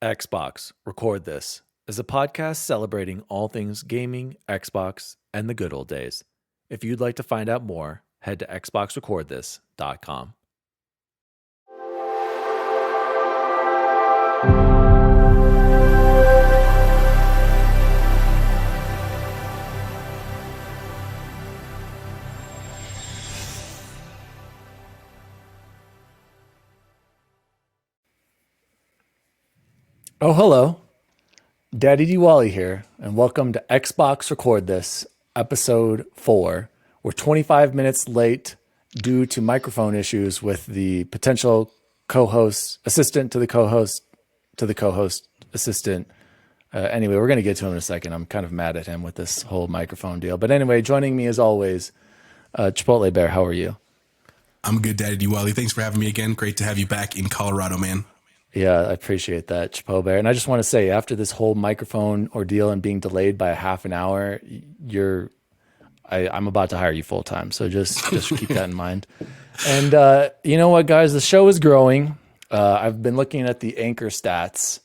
Xbox, Record This is a podcast celebrating all things gaming, Xbox, and the good old days. If you'd like to find out more, head to xboxrecordthis.com. Oh, hello. Daddy Diwali here, and welcome to Xbox Record This, episode 4. We're 25 minutes late due to microphone issues with the potential co-host, assistant to the co-host, assistant. Anyway, we're going to get to him in a second. I'm kind of mad at him with this whole microphone deal. But anyway, joining me as always, Chipotle Bear, how are you? I'm good, Daddy Diwali. Thanks for having me again. Great to have you back in Colorado, man. Yeah, I appreciate that, Chapo Bear. And I just want to say, after this whole microphone ordeal and being delayed by a half an hour, I'm about to hire you full time. So just keep that in mind. And you know what, guys? The show is growing. I've been looking at the Anchor stats,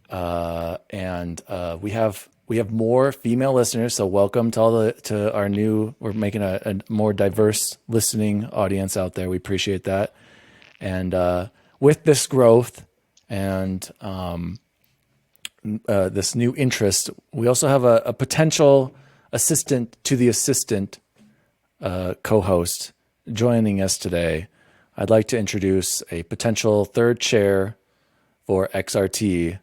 and we have more female listeners. So welcome to our new. We're making a more diverse listening audience out there. We appreciate that. And with this growth and this new interest, we also have a potential assistant to the assistant co-host joining us today. I'd like to introduce a potential third chair for XRT.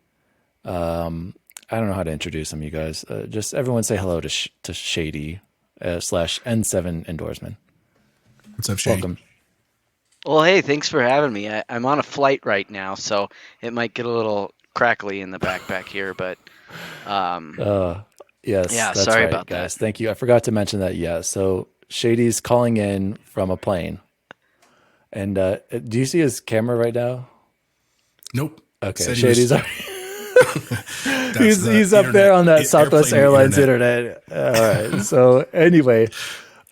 I don't know how to introduce him, you guys. Just everyone say hello to Shady / N7 Endorsement. What's up, Shady? Welcome. Well, hey, thanks for having me. I'm on a flight right now, so it might get a little crackly in the back here, but yes, yeah, that's sorry right, about guys. that. Thank you. I forgot to mention that. Yeah, so Shady's calling in from a plane, and do you see his camera right now? Nope. Okay, Said Shady's he's up internet, there on that Southwest Airlines internet. All right. So anyway,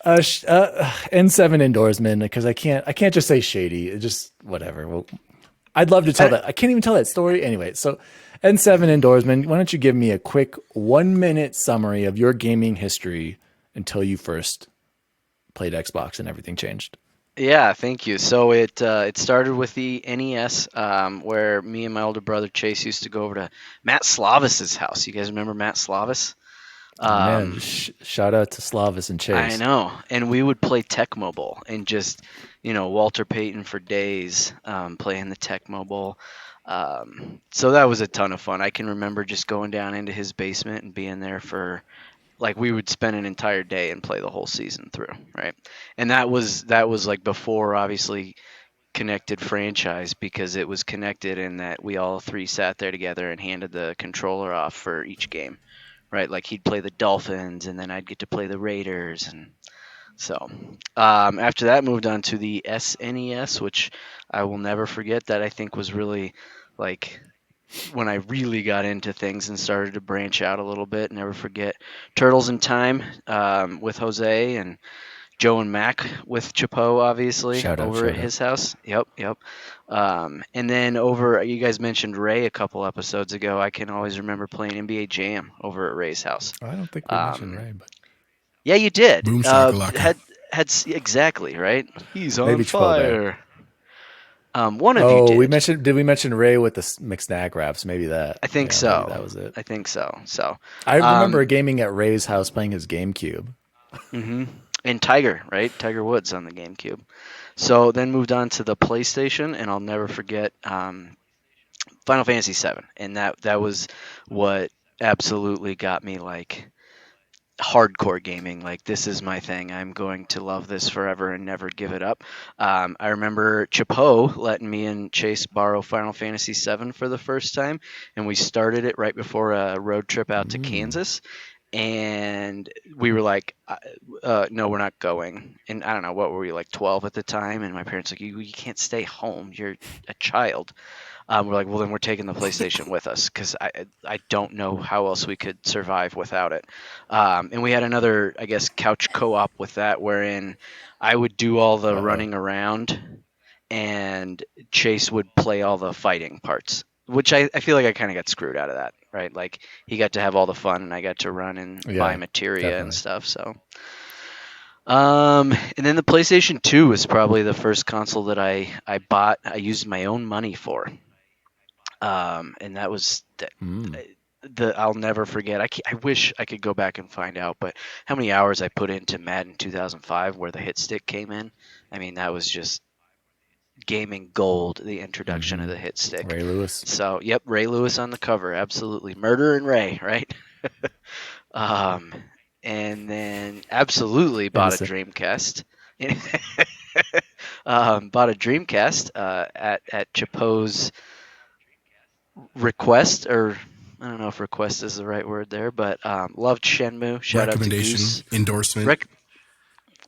N7 Endorsement, because I can't just say Shady. It just whatever. Well, I'd love to tell that. I can't even tell that story anyway. So N7 Endorsement, why don't you give me a quick 1-minute summary of your gaming history until you first played Xbox and everything changed? Yeah, thank you. So it started with the NES, where me and my older brother Chase used to go over to Matt Slavis's house. You guys remember Matt Slavis? Man, shout out to Slavis and Chase. I know. And we would play Tech Mobile and just, Walter Payton for days, playing the Tech Mobile. So that was a ton of fun. I can remember just going down into his basement and being there for, like, we would spend an entire day and play the whole season through, right? And that was like before, obviously, connected franchise, because it was connected in that we all three sat there together and handed the controller off for each game. Right, like he'd play the Dolphins, and then I'd get to play the Raiders, and so after that, moved on to the SNES, which I will never forget. That I think was really like when I really got into things and started to branch out a little bit. Never forget Turtles in Time with Jose and Joe and Mac with Chapo, obviously, over at his house. Yep. And then you guys mentioned Ray a couple episodes ago. I can always remember playing NBA Jam over at Ray's house. I don't think we mentioned Ray, but yeah, you did. Boom shakalaka. Had exactly right. He's on Maybe fire. One of you did. Did we mention Ray with the McSnag raps? Maybe that. I think so. That was it. I think so. So I remember gaming at Ray's house playing his GameCube. Mm-hmm. And Tiger, right? Tiger Woods on the GameCube. So then moved on to the PlayStation, and I'll never forget Final Fantasy VII, and that was what absolutely got me like hardcore gaming. Like, this is my thing. I'm going to love this forever and never give it up. I remember Chapo letting me and Chase borrow Final Fantasy VII for the first time, and we started it right before a road trip out to Kansas. And we were like, no, we're not going. And I don't know, what were we, like 12 at the time? And my parents were like, you can't stay home. You're a child. We're like, well, then we're taking the PlayStation with us, because I don't know how else we could survive without it. And we had another, I guess, couch co-op with that, wherein I would do all the running around and Chase would play all the fighting parts. which I feel like I kind of got screwed out of that, right? Like he got to have all the fun, and I got to run and buy Yeah, materia and definitely. stuff. So, and then the PlayStation 2 was probably the first console that I bought. I used my own money for, and that was Mm, the I'll never forget. I wish I could go back and find out, but how many hours I put into Madden 2005, where the hit stick came in. I mean, that was just gaming gold, the introduction of hmm. the hit stick. Ray Lewis. So, yep, Ray Lewis on the cover, absolutely. Murder and Ray, right? um, and then absolutely bought a Innocent. Dreamcast. Bought a Dreamcast at Chapeau's request, or I don't know if request is the right word there, but loved Shenmue. Shout out to Recommendation, Goose. endorsement. Rec-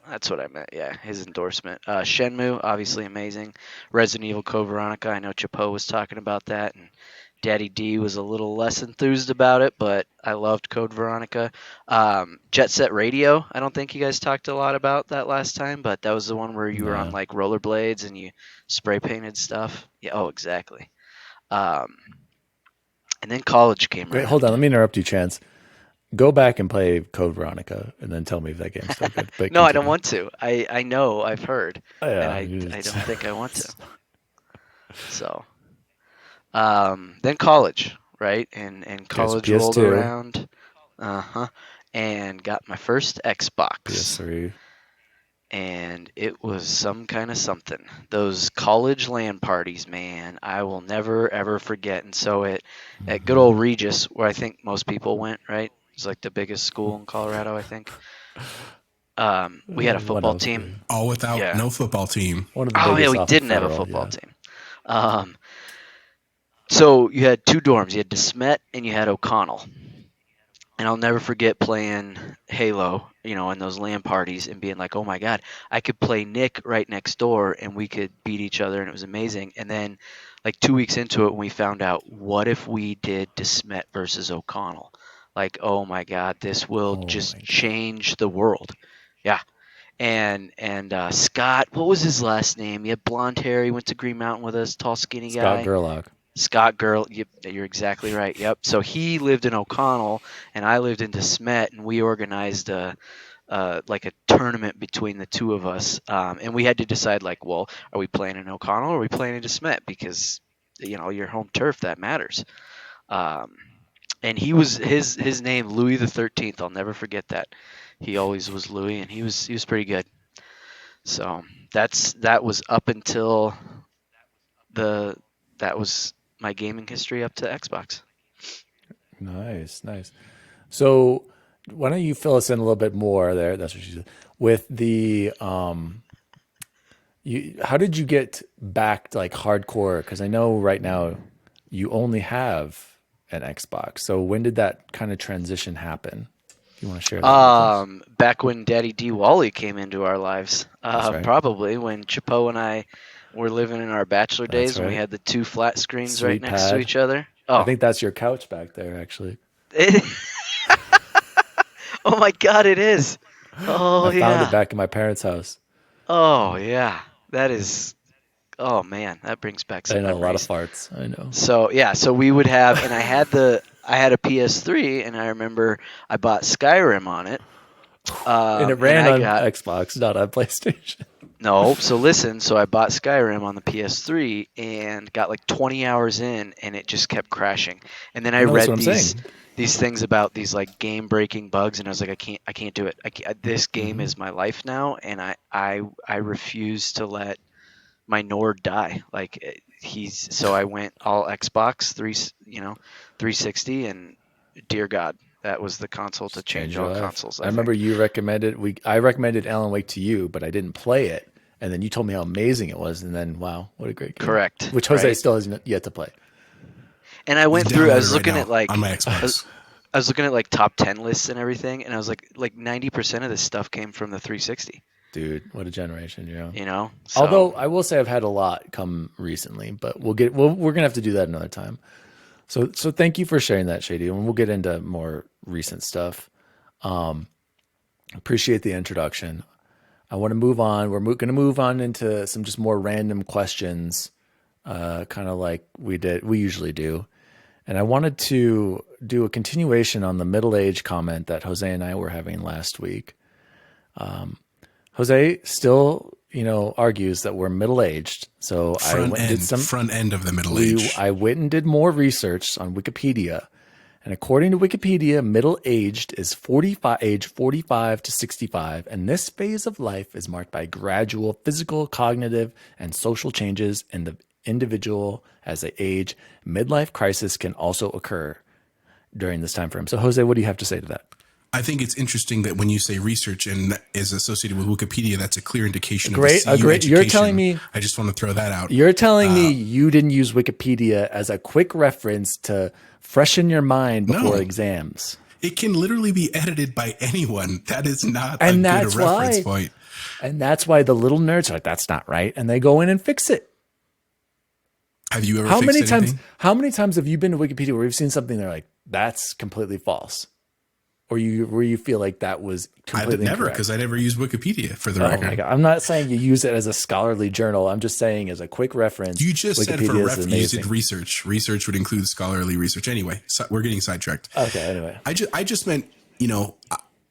That's what I meant. Yeah, his endorsement. Shenmue, obviously amazing. Resident Evil Code Veronica. I know Chapeau was talking about that, and Daddy D was a little less enthused about it, but I loved Code Veronica. Jet Set Radio. I don't think you guys talked a lot about that last time, but that was the one where you were on No. like rollerblades and you spray painted stuff. Yeah. Oh, exactly. Um, and then college came Wait, hold on. around. Let me interrupt you, Chance. Go back and play Code Veronica, and then tell me if that game's still good. But No, I don't continue. want to. I know I've heard, Oh, and yeah, I don't think I want to. So then college, right? And there's college rolled PS2, around. Uh-huh. And got my first Xbox. PS3. And it was some kind of something. Those college LAN parties, man, I will never ever forget. And so at good Hmm. old Regis, where I think most people went, right? It's like the biggest school in Colorado, I think. We had a One football of team. All without Yeah. no football team. one of the Oh yeah, biggest we off of didn't have a Federal. football Yeah. team. Um, so you had two dorms. You had DeSmet and you had O'Connell. And I'll never forget playing Halo, in those LAN parties and being like, "Oh my God, I could play Nick right next door and we could beat each other," and it was amazing. And then, like 2 weeks into it, we found out, what if we did DeSmet versus O'Connell? Like, oh my God, this will Oh just my God. change the world. Yeah. And Scott, what was his last name? He had blonde hair. He went to Green Mountain with us, tall, skinny Scott guy. Gerlach. Scott Girl, you're exactly right. Yep. So he lived in O'Connell, and I lived in DeSmet, and we organized like a tournament between the two of us, and we had to decide, like, well, are we playing in O'Connell or are we playing in DeSmet, because your home turf, that matters. Um, and his name Louis the 13th. I'll never forget that. He always was Louis, and he was pretty good. So that was up until the that was my gaming history up to Xbox. Nice, nice. So why don't you fill us in a little bit more there? That's what she said. With the how did you get back to like hardcore? Because I know right now you only have an Xbox. So when did that kind of transition happen? If you want to share that with us. Back when Daddy D Wally came into our lives, That's right. probably when Chapeau and I were living in our bachelor That's days, when we right. had the two flat screens right Sweet next to pad. each other. I Oh, think that's your couch back there, actually. oh my God, it is. Oh I found it yeah. back in my parents' house. Oh yeah. That is. Oh man, that brings back I some know a lot of memories. farts. I know. So yeah, so we would have, and I had a PS3, and I remember I bought Skyrim on it. And it And ran I on got Xbox, not on PlayStation. No, so listen, so I bought Skyrim on the PS3 and got like 20 hours in, and it just kept crashing. And then I I know that's what read I'm these saying. these things about these like game breaking bugs, and I was like, I can't do it. This game Hmm. is my life now, and I refuse to let my Nord die. Like so I went all Xbox 360, and dear God, that was the console to Just change change your all life. consoles, I I remember think. you recommended I recommended Alan Wake to you, but I didn't play it. And then you told me how amazing it was, and then wow, what a great game. Correct, Which Jose right? still hasn't yet to play. And I You went can through. I download it was right looking now at on my I Xbox. I was looking at like top 10 lists and everything, and I was like 90% of this stuff came from the 360. Dude, what a generation, So Although I will say I've had a lot come recently, but we're gonna have to do that another time. So thank you for sharing that, Shady, and we'll get into more recent stuff. Appreciate the introduction. I want to move on. We're going to move on into some just more random questions kind of like we usually do. And I wanted to do a continuation on the middle age comment that Jose and I were having last week. Jose still, argues that we're middle aged. So I went and did some front end of the middle age. I went and did more research on Wikipedia. And according to Wikipedia, middle aged is age 45 to 65. And this phase of life is marked by gradual physical, cognitive, and social changes in the individual as they age. Midlife crisis can also occur during this time frame. So Jose, what do you have to say to that? I think it's interesting that when you say research and that is associated with Wikipedia, that's a clear indication of great. You're telling me. I just want to throw that out. You're telling me you didn't use Wikipedia as a quick reference to freshen your mind before exams. It can literally be edited by anyone. That is not a good reference point. And that's why the little nerds are like, that's not right. And they go in and fix it. Have you ever fixed anything? How many times have you been to Wikipedia where you've seen something they're like, that's completely false? Or where you feel like that was completely never, because I never use Wikipedia for the record. My God. I'm not saying you use it as a scholarly journal. I'm just saying as a quick reference. You just said for reference, you did research. Research would include scholarly research. Anyway, so we're getting sidetracked. Okay, anyway. I just meant,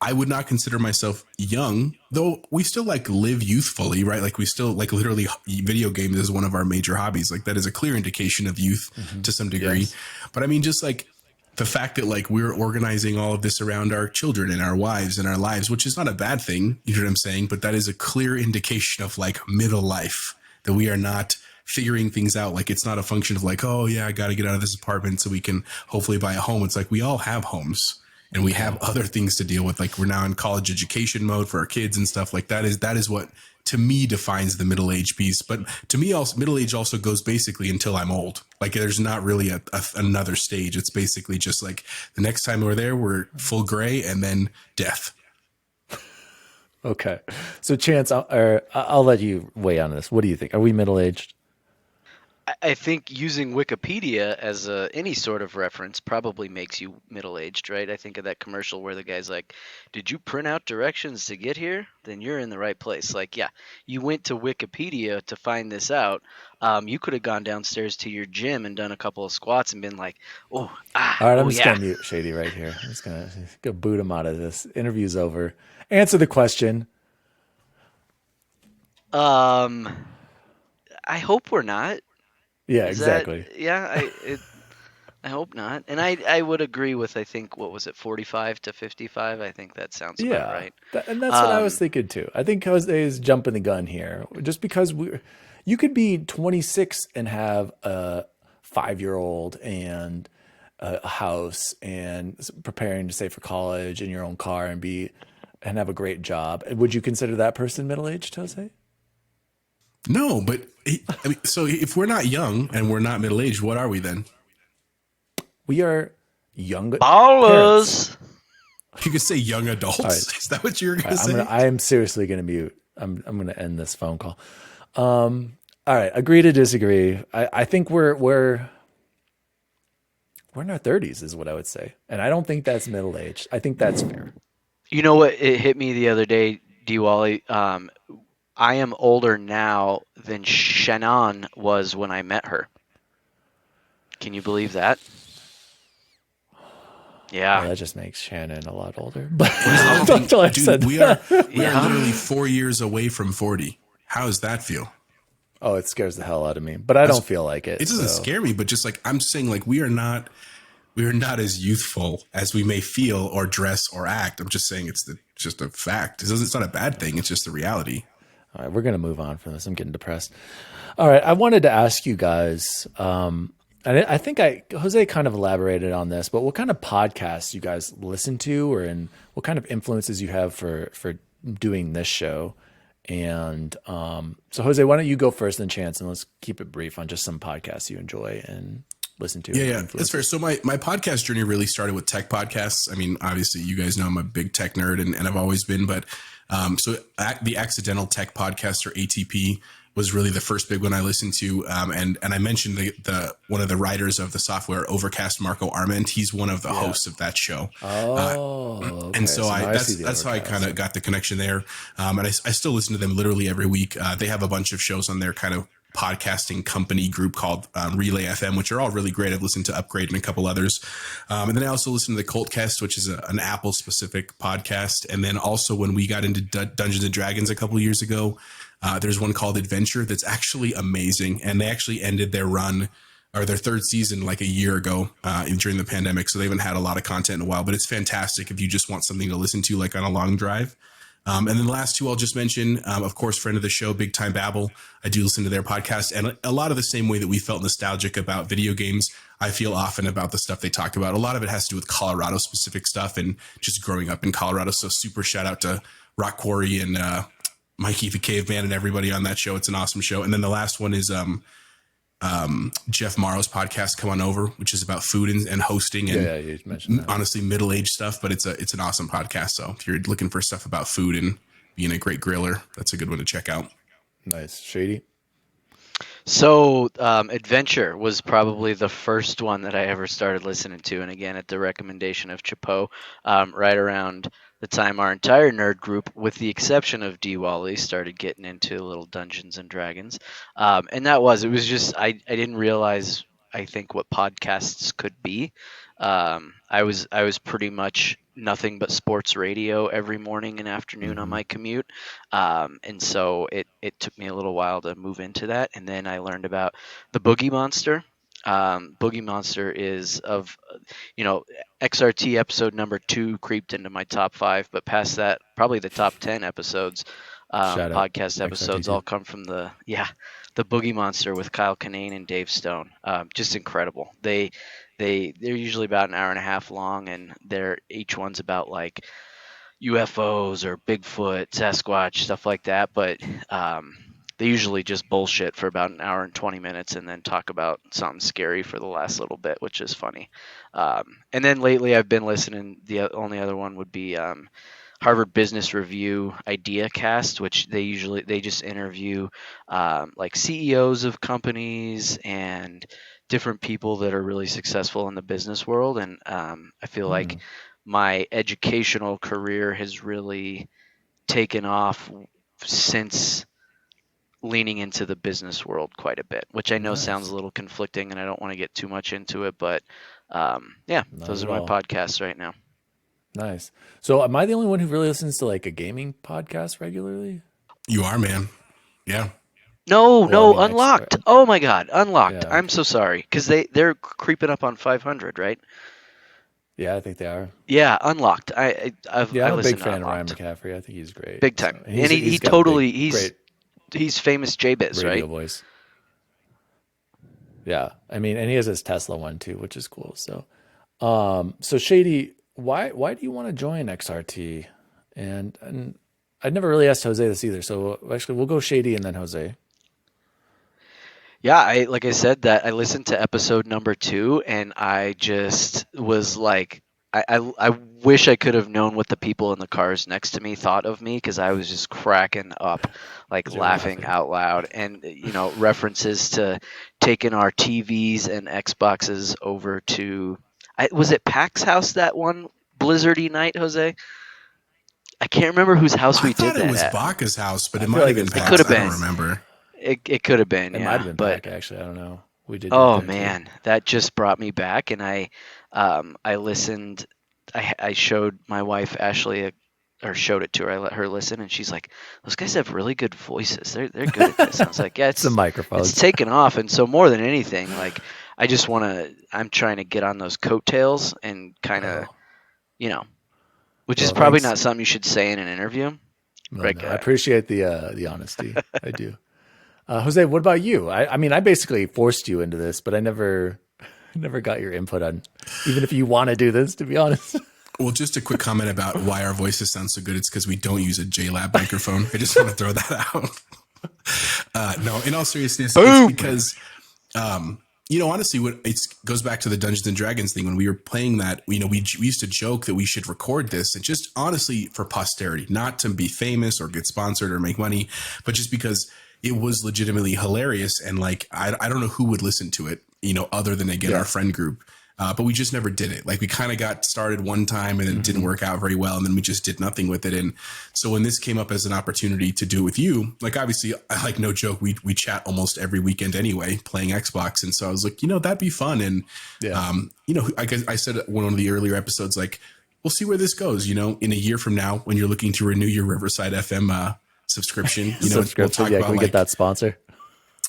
I would not consider myself young, though we still live youthfully, right? Like we still literally video games is one of our major hobbies. Like that is a clear indication of youth to some degree. Yes. But I mean, just the fact that we're organizing all of this around our children and our wives and our lives, which is not a bad thing, you know what I'm saying? But that is a clear indication of middle life, that we are not figuring things out. It's not a function of oh yeah, I got to get out of this apartment so we can hopefully buy a home. It's we all have homes and we have other things to deal with. We're now in college education mode for our kids and stuff that is what to me defines the middle age piece. But to me also middle age also goes basically until I'm old. There's not really another stage. It's basically just the next time we're there, we're full gray and then death. Okay. So Chance, I'll let you weigh on this. What do you think? Are we middle aged? I think using Wikipedia as any sort of reference probably makes you middle-aged, right? I think of that commercial where the guy's like, did you print out directions to get here? Then you're in the right place. Yeah, you went to Wikipedia to find this out. You could have gone downstairs to your gym and done a couple of squats and been like, all right, I'm just going to mute Shady right here. I'm just going to boot him out of this. Interview's over. Answer the question. I hope we're not. Yeah, exactly. I hope not. And I would agree with, I think, what was it, 45 to 55? I think that sounds about right. And that's what I was thinking too. I think Jose is jumping the gun here. Just because you could be 26 and have a 5-year-old and a house and preparing to save for college in your own car and have a great job. Would you consider that person middle-aged, Jose? No, but so if we're not young and we're not middle-aged, what are we then? We are young ballers. Parents. You could say young adults. Right. Is that what you're going to say? I am seriously going to mute. I'm going to end this phone call. All right. Agree to disagree. I think we're in our 30s is what I would say. And I don't think that's middle-aged. I think that's fair. You know what? It hit me the other day, D-Wally. I am older now than Shannon was when I met her. Can you believe that? Yeah. Well, that just makes Shannon a lot older. But we are literally 4 years away from 40. How does that feel? Oh, it scares the hell out of me. But I don't feel like it. It doesn't scare me, but just I'm saying we are not as youthful as we may feel or dress or act. I'm just saying it's just a fact. It's not a bad thing. It's just the reality. All right, we're going to move on from this. I'm getting depressed. All right, I wanted to ask you guys, and I think Jose kind of elaborated on this, but what kind of podcasts you guys listen to, and what kind of influences you have for doing this show? And so Jose, why don't you go first, then Chance, and let's keep it brief on just some podcasts you enjoy and listen to. Yeah, that's fair. So my podcast journey really started with tech podcasts. I mean, obviously you guys know I'm a big tech nerd and I've always been, but so the Accidental Tech Podcast, or ATP, was really the first big one I listened to. And I mentioned the one of the writers of the software Overcast, Marco Arment. He's one of the hosts of that show. Okay. And so that's how I kind of got the connection there. And I still listen to them literally every week. They have a bunch of shows on there kind of podcasting company group called Relay FM, which are all really great. I've listened to Upgrade and a couple others. And then I also listen to the Cultcast, which is an Apple specific podcast. And then also when we got into Dungeons and Dragons a couple years ago, there's one called Adventure that's actually amazing. And they actually ended their run or their third season like a year ago during the pandemic. So they haven't had a lot of content in a while, but it's fantastic if you just want something to listen to like on a long drive. And then the last two I'll just mention, of course, friend of the show, Big Time Babble. I do listen to their podcast. And a lot of the same way that we felt nostalgic about video games, I feel often about the stuff they talk about. A lot of it has to do with Colorado specific stuff and just growing up in Colorado. So super shout out to RockQuarry and Mikey the Caveman and everybody on that show. It's an awesome show. And then the last one is Jeff Morrow's podcast, Come On Over, which is about food and hosting and you mentioned that. Honestly middle-aged stuff, but it's an awesome podcast. So if you're looking for stuff about food and being a great griller, that's a good one to check out. Nice. Shady? So Adventure was probably the first one that I ever started listening to. And again, at the recommendation of Chapeau, right around the time our entire nerd group, with the exception of D. Wally, started getting into little Dungeons and Dragons. And it was just, I didn't realize, I think, what podcasts could be. I was pretty much nothing but sports radio every morning and afternoon on my commute. And so it took me a little while to move into that. And then I learned about the Boogie Monster. Boogie Monster is of, XRT episode number 2 creeped into my top 5, but past that, probably the top 10 episodes, podcast episodes, all come from the Boogie Monster with Kyle Kinane and Dave Stone. Just incredible. They're usually about an hour and a half long, and each one's about like UFOs or Bigfoot, Sasquatch, stuff like that. But they usually just bullshit for about an hour and 20 minutes and then talk about something scary for the last little bit, which is funny. And then lately I've been listening. The only other one would be Harvard Business Review Idea Cast, which they just interview like CEOs of companies and different people that are really successful in the business world. And I feel like my educational career has really taken off since leaning into the business world quite a bit, which I know sounds a little conflicting and I don't want to get too much into it, but those are my podcasts right now. Nice. So am I the only one who really listens to like a gaming podcast regularly? You are, man. Yeah. No, Unlocked. Oh my God, Unlocked. Yeah. I'm so sorry, because they're creeping up on 500, right? Yeah, I think they are. Yeah, Unlocked. I'm a big fan of Ryan McCaffrey. I think he's great. Big time. So and he's famous JBiz, right? Radio voice. Yeah, I mean, and he has his Tesla one too, which is cool. So, so Shady, why do you want to join XRT? And I'd never really asked Jose this either. So actually, we'll go Shady and then Jose. Yeah, like I said, that I listened to episode number 2, and I just was like, I wish I could have known what the people in the cars next to me thought of me, because I was just cracking up, like laughing out loud. And, references to taking our TVs and Xboxes over to, was it PAX House that one blizzardy night, Jose? I can't remember whose house we did that at. I thought it was Baka's house, but it might have been PAX. It could have been. I don't remember. It could have been, It might have been back, actually. I don't know. We did. Oh man, that just brought me back, and I listened. I showed my wife Ashley, or showed it to her. I let her listen, and she's like, "Those guys have really good voices. They're good at this." I was like, "Yeah, it's the microphone. It's taken off." And so more than anything, like I just want to. I'm trying to get on those coattails and kind of, which is probably not something you should say in an interview. No, I appreciate the honesty. I do. Jose, what about you? I mean, I basically forced you into this, but I never got your input on, even if you want to do this, to be honest. Well, just a quick comment about why our voices sound so good. It's because we don't use a JLab microphone. I just want to throw that out. No, in all seriousness, it's because, honestly, it goes back to the Dungeons and Dragons thing. When we were playing that, we used to joke that we should record this, and just honestly for posterity, not to be famous or get sponsored or make money, but just because it was legitimately hilarious. And like, I don't know who would listen to it, other than again, our friend group. But we just never did it. Like we kind of got started one time and it didn't work out very well. And then we just did nothing with it. And so when this came up as an opportunity to do it with you, like obviously, like no joke, we chat almost every weekend anyway, playing Xbox. And so I was like, that'd be fun. And, I guess I said one of the earlier episodes, like, we'll see where this goes, in a year from now, when you're looking to renew your Riverside FM subscription, we'll talk about can we get that sponsor?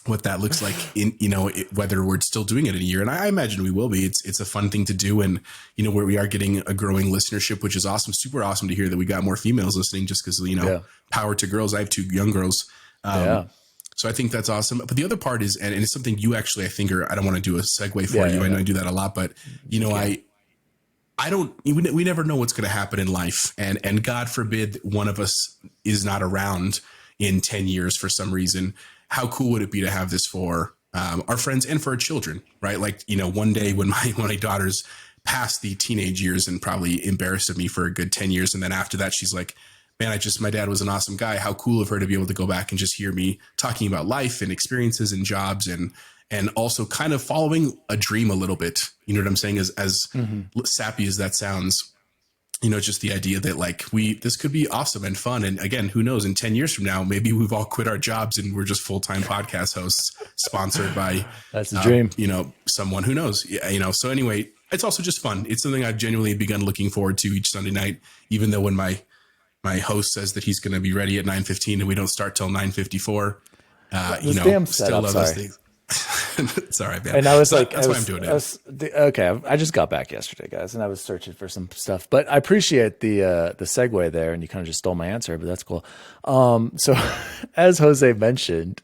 What that looks like in, whether we're still doing it in a year. And I imagine we will be. It's a fun thing to do. And, where we are getting a growing listenership, which is awesome, super awesome to hear that we got more females listening just because, power to girls. I have 2 young girls. So I think that's awesome. But the other part is, and it's something you actually, I think, I don't want to do a segue for you. I know I do that a lot, but we never know what's going to happen in life. And God forbid one of us is not around in 10 years for some reason. How cool would it be to have this for our friends and for our children, right? Like, one day when my daughter's past the teenage years and probably embarrassed of me for a good 10 years. And then after that, she's like, man, my dad was an awesome guy. How cool of her to be able to go back and just hear me talking about life and experiences and jobs and also kind of following a dream a little bit. You know what I'm saying? As sappy as that sounds, just the idea that like this could be awesome and fun. And again, who knows, in 10 years from now, maybe we've all quit our jobs and we're just full-time podcast hosts sponsored by, that's the dream, someone who knows, so anyway, it's also just fun. It's something I've genuinely begun looking forward to each Sunday night, even though when my host says that he's going to be ready at 9:15 and we don't start till 9:54, still love those things. It's all right, man. And I was like, that's why I'm doing it. Okay, I just got back yesterday, guys, and I was searching for some stuff. But I appreciate the segue there, and you kind of just stole my answer, but that's cool. So as Jose mentioned,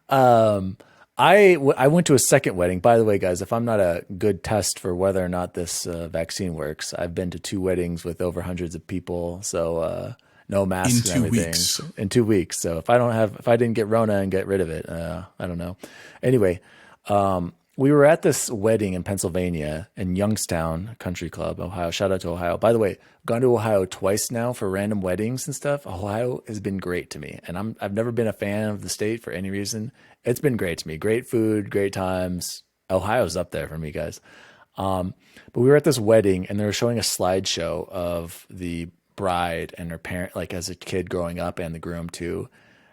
I went to a second wedding. By the way, guys, if I'm not a good test for whether or not this vaccine works, I've been to 2 weddings with over hundreds of people. So no masks and everything in 2 weeks. So if I didn't get Rona and get rid of it, I don't know. Anyway, we were at this wedding in Pennsylvania in Youngstown Country Club, Ohio. Shout out to Ohio. By the way, I've gone to Ohio twice now for random weddings and stuff. Ohio has been great to me, and I've never been a fan of the state for any reason. It's been great to me. Great food, great times. Ohio's up there for me, guys. But we were at this wedding, and they were showing a slideshow of the bride and her parent, like as a kid growing up, and the groom too.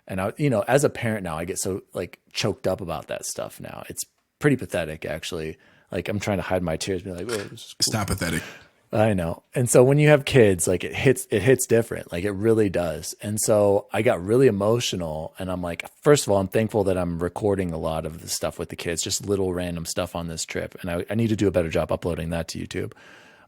And I, as a parent now, I get so like choked up about that stuff now. It's pretty pathetic, actually. Like I'm trying to hide my tears, be like, "Oh, this is cool." It's not pathetic. I know. And so when you have kids, like it hits different. Like it really does. And so I got really emotional, and I'm like, first of all, I'm thankful that I'm recording a lot of the stuff with the kids, just little random stuff on this trip. And I need to do a better job uploading that to YouTube.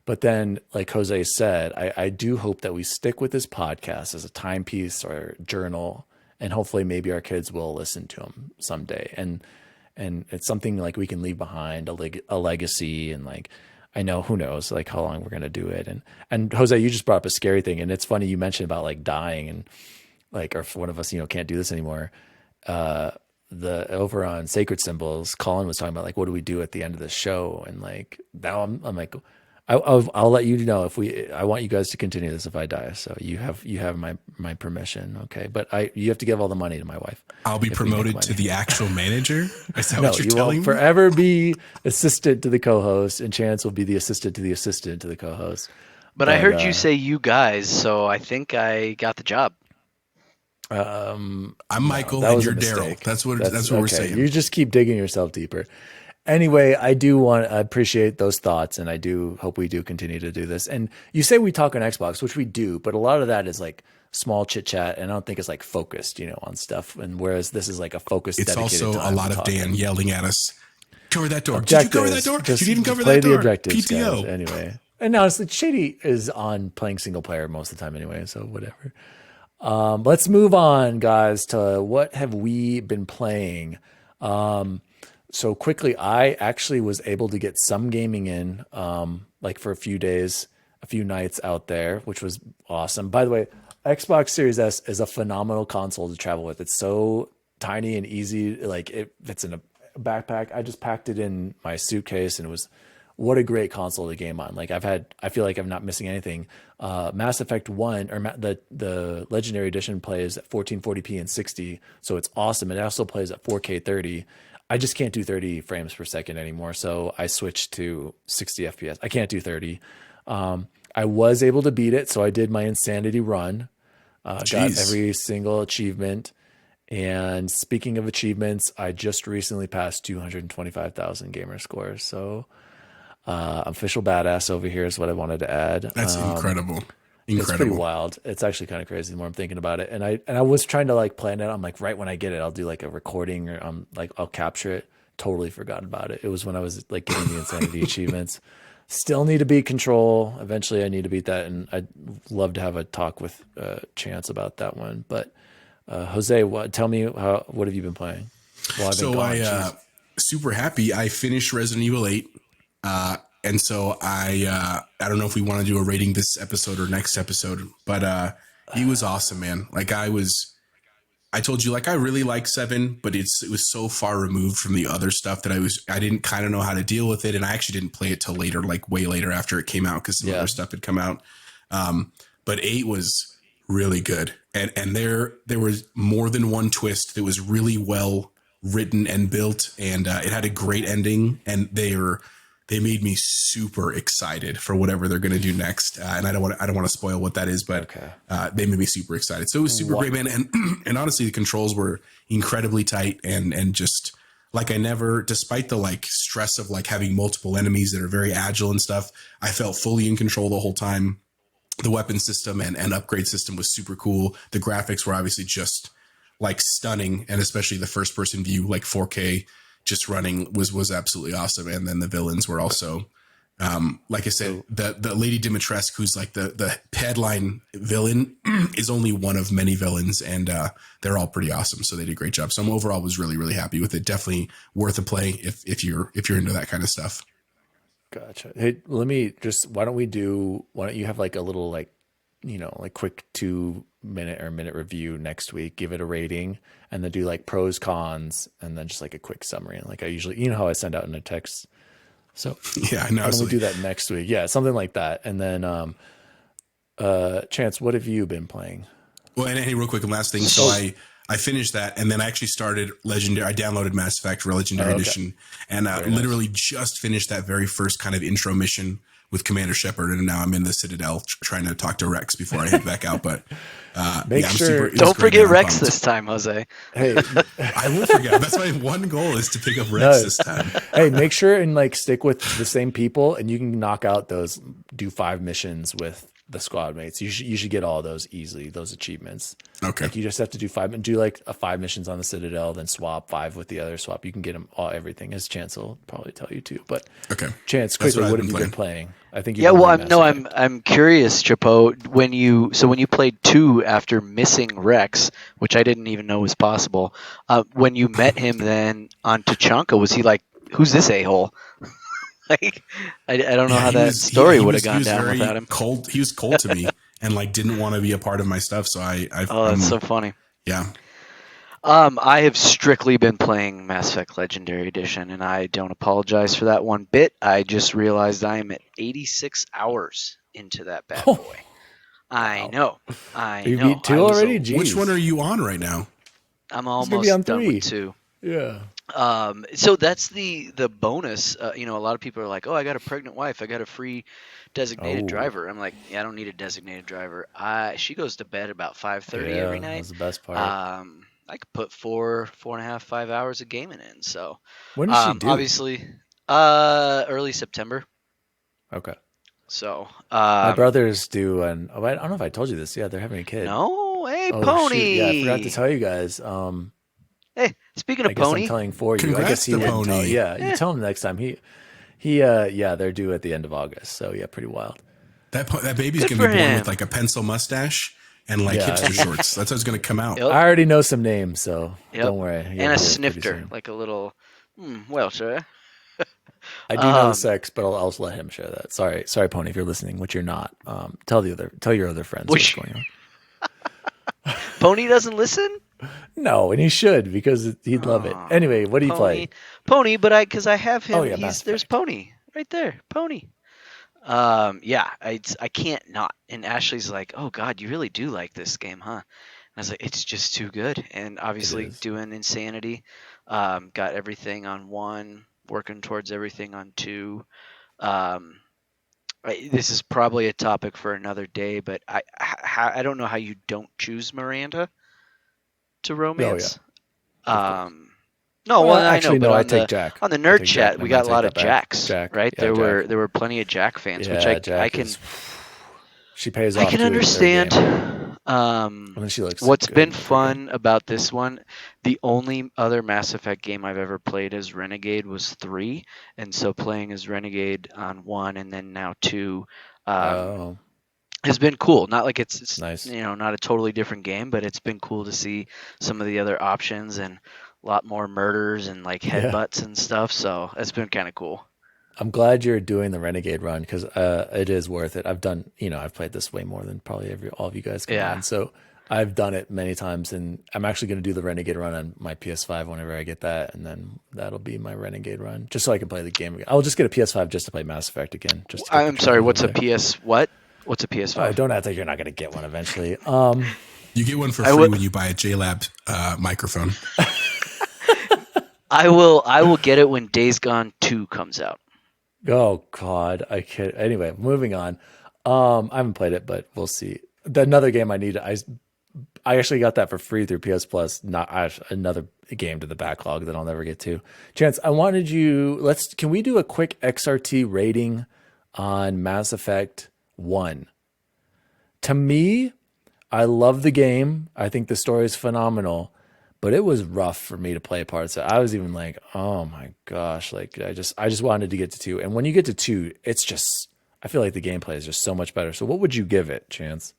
But then, like Jose said, I do hope that we stick with this podcast as a timepiece or journal, and hopefully maybe our kids will listen to them someday. And it's something like we can leave behind a legacy, and like, I know, who knows, like how long we're going to do it. And Jose, you just brought up a scary thing. And it's funny you mentioned about like dying, and like, or if one of us, can't do this anymore. Over on Sacred Symbols, Colin was talking about like, what do we do at the end of the show? And like, now I'm like, I'll let you know I want you guys to continue this if I die. So you have my permission. Okay. But you have to give all the money to my wife. I'll be promoted to the actual manager. Is that what you're you telling will me? Forever be assistant to the co-host, and Chance will be the assistant to the co-host. But I heard you say you guys, so I think I got the job. I'm Michael and you're Daryl. That's what we're saying. You just keep digging yourself deeper. Anyway, I appreciate those thoughts, and I do hope we do continue to do this. And you say we talk on Xbox, which we do, but a lot of that is like small chit chat, and I don't think it's like focused, on stuff. And whereas this is like a focused, it's dedicated also time a lot of talking. Dan yelling at us. Cover that door. Objectives, Did you cover that door? Just you didn't cover play that door. The objectives, PTO. Guys, anyway. And honestly, Shady is on playing single player most of the time anyway, so whatever. Let's move on, guys, to what have we been playing. So quickly, I actually was able to get some gaming in, like for a few days, a few nights out there, which was awesome. By the way, Xbox Series S is a phenomenal console to travel with. It's so tiny and easy. Like it fits in a backpack. I just packed it in my suitcase, and what a great console to game on. Like I feel like I'm not missing anything. Mass Effect 1 or the Legendary Edition plays at 1440p and 60. So it's awesome. It also plays at 4K 30. I just can't do 30 frames per second anymore. So I switched to 60 FPS. I can't do 30. I was able to beat it. So I did my insanity run, got Jeez. every single achievement. And speaking of achievements, I just recently passed 225,000 gamer scores. So official badass over here is what I wanted to add. That's incredible. It's pretty Incredible. wild. It's actually kind of crazy the more I'm thinking about it. And I was trying to like plan it. I'm like, right when I get it, I'll do like a recording or like I'll capture it. Totally forgot about it. It was when I was like getting the insanity achievements. Still need to beat Control. Eventually I need to beat that, and I'd love to have a talk with Chance about that one. But Jose, tell me what have you been playing? Well, I've been So gone. super happy. I finished Resident Evil 8. And so I don't know if we want to do a rating this episode or next episode, but he was awesome, man. Like I told you, like I really like 7, but it was so far removed from the other stuff that I didn't kind of know how to deal with it. And I actually didn't play it till later, like way later after it came out, because some other stuff had come out. But 8 was really good. And there was more than one twist that was really well written and built, and it had a great ending, and they made me super excited for whatever they're going to do next. And I don't want to spoil what that is, but they made me super excited. So it was super great, man. And honestly, the controls were incredibly tight, and just like despite the like stress of like having multiple enemies that are very agile and stuff, I felt fully in control the whole time. The weapon system and upgrade system was super cool. The graphics were obviously just like stunning, and especially the first person view, like 4K just running was absolutely awesome. And then the villains were also, like I said, the Lady Dimitrescu, who's like the headline villain, is only one of many villains, and they're all pretty awesome. So they did a great job. So I'm overall was really, really happy with it. Definitely worth a play if you're into that kind of stuff. Gotcha. Hey, why don't you have like a little like, like quick 2 minute review next week, give it a rating, and then do like pros, cons, and then just like a quick summary. And like I usually, how I send out in a text. So yeah, I know. Why don't we do that next week? Yeah, something like that. And then, Chance, what have you been playing? Well, and hey, real quick, and last thing. So I finished that, and then I actually started Legendary. I downloaded Mass Effect for Legendary Edition, and literally just finished that very first kind of intro mission with Commander Shepard, and now I'm in the Citadel trying to talk to Rex before I head back out. But don't forget Rex this time, Jose. Hey, I will forget. That's my one goal, is to pick up Rex this time. Hey, make sure and like stick with the same people, and you can knock out do 5 missions with the squad mates. You should get all those easily, those achievements. Okay. Like you just have to do 5 and do like 5 missions on the Citadel, then swap 5 with the other swap. You can get them everything, as Chance will probably tell you too. But okay, Chance, quickly, what have you been playing? I think I'm curious, Chapo, when you played 2 after missing Rex, which I didn't even know was possible. When you met him then on Tachanka, was he like, who's this a-hole? Like, I don't know how that story would have gone down without him. Cold. He was cold to me and like didn't want to be a part of my stuff. So that's so funny. Yeah. I have strictly been playing Mass Effect Legendary Edition, and I don't apologize for that one bit. I just realized I am at 86 hours into that bad boy. I know. You beat 2 already? Jeez. Which one are you on right now? I'm almost done 3. with 2. Yeah. So that's the bonus. A lot of people are like, "Oh, I got a pregnant wife. I got a free designated driver." I'm like, "Yeah, I don't need a designated driver." She goes to bed about 5:30 every night. That's the best part. I could put 4.5, 5 hours of gaming in. So when does she do? Obviously, early September. Okay. So my brothers do, and I don't know if I told you this. Yeah, they're having a kid. No, hey, Pony. Shoot. Yeah, I forgot to tell you guys. Hey, speaking of Pony, I'm telling for you. Congrats I guess he to wouldn't Pony. tell. Yeah, you tell him next time. They're due at the end of August. So yeah, pretty wild. That baby's gonna be born with like a pencil mustache and like hipster shorts. That's how it's gonna come out. Yep. I already know some names, so don't worry. And a snifter, like a little. Well, sir. I do know the sex, but I'll also let him share that. Sorry, Pony, if you're listening, which you're not. Tell your other friends what's going on. Pony doesn't listen. No, and he should, because he'd love it. Anyway, what do you play? Pony, but because I have him. Oh, yeah, there's Pony right there. Pony. I can't not. And Ashley's like, "Oh God, you really do like this game, huh?" And I was like, "It's just too good." And obviously doing Insanity, Got everything on 1, working towards everything on 2. Um, this is probably a topic for another day, but I don't know how you don't choose Miranda to Oh yeah, romance. of course. No, well, I know, Actually, but no. I take Jack. on the I nerd take Jack. chat, Never we mind. got a Take lot of that back. Jacks, Jack. right? Yeah, Jack. There were plenty of Jack fans, which Yeah, I Jack can is. She pays I off can too in the third understand. game, and then she looks What's good been in the third game. fun about this one, the only other Mass Effect game I've ever played as Renegade was 3, and so playing as Renegade on 1 and then now 2 um, Oh, has been cool. Not like it's nice. not a totally different game, but it's been cool to see some of the other options and a lot more murders and like Yeah, headbutts and stuff. So it's been kind of cool. I'm glad you're doing the Renegade run because it is worth it. I've done, I've played this way more than probably all of you guys Yeah. combined. So I've done it many times, and I'm actually going to do the Renegade run on my PS5 whenever I get that, and then that'll be my Renegade run, just so I can play the game again. I'll just get a PS5 just to play Mass Effect again, just to get the I'm sorry. trilogy What's a there. PS? What? What's a Oh, PS5? don't act like you're not going to get one eventually. You get one for I free will. when you buy a JLab microphone. I will get it when Days Gone 2 comes out. Oh God, I can't. Anyway, moving on. I haven't played it, but we'll see. Another game I need. I actually got that for free through PS Plus. Not another game to the backlog that I'll never get to. Chance, I wanted you. Can we do a quick XRT rating on Mass Effect 1? To me, I love the game. I think the story is phenomenal, but it was rough for me to play parts. I was even like, oh my gosh, like I just wanted to get to 2. And when you get to 2, it's just I feel like the gameplay is just so much better. So what would you give it, Chance?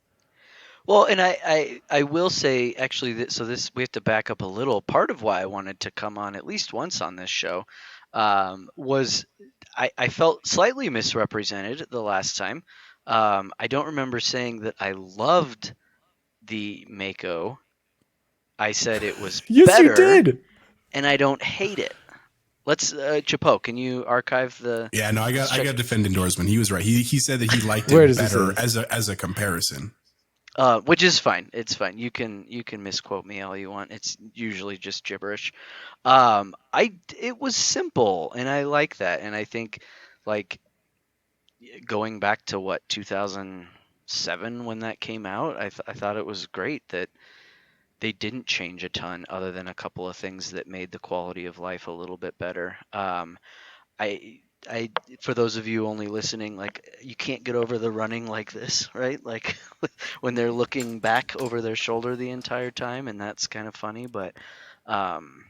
Well, and I will say actually that so this we have to back up a little. Part of why I wanted to come on at least once on this show was I felt slightly misrepresented the last time. I don't remember saying that I loved the Mako. I said it was Yes, you better, did. and I don't hate it. Let's Chapo, can you archive the? Yeah, no, Let's I check. got to defend Endorsement. He was right. He said that he liked Where it does he better say? as a comparison. Which is fine. It's fine. You can misquote me all you want. It's usually just gibberish. It was simple, and I like that. And I think like going back to what 2007 when that came out, I thought it was great that they didn't change a ton other than a couple of things that made the quality of life a little bit better. I I for those of you only listening, like you can't get over the running like this, right? Like when they're looking back over their shoulder the entire time, and that's kind of funny. But um,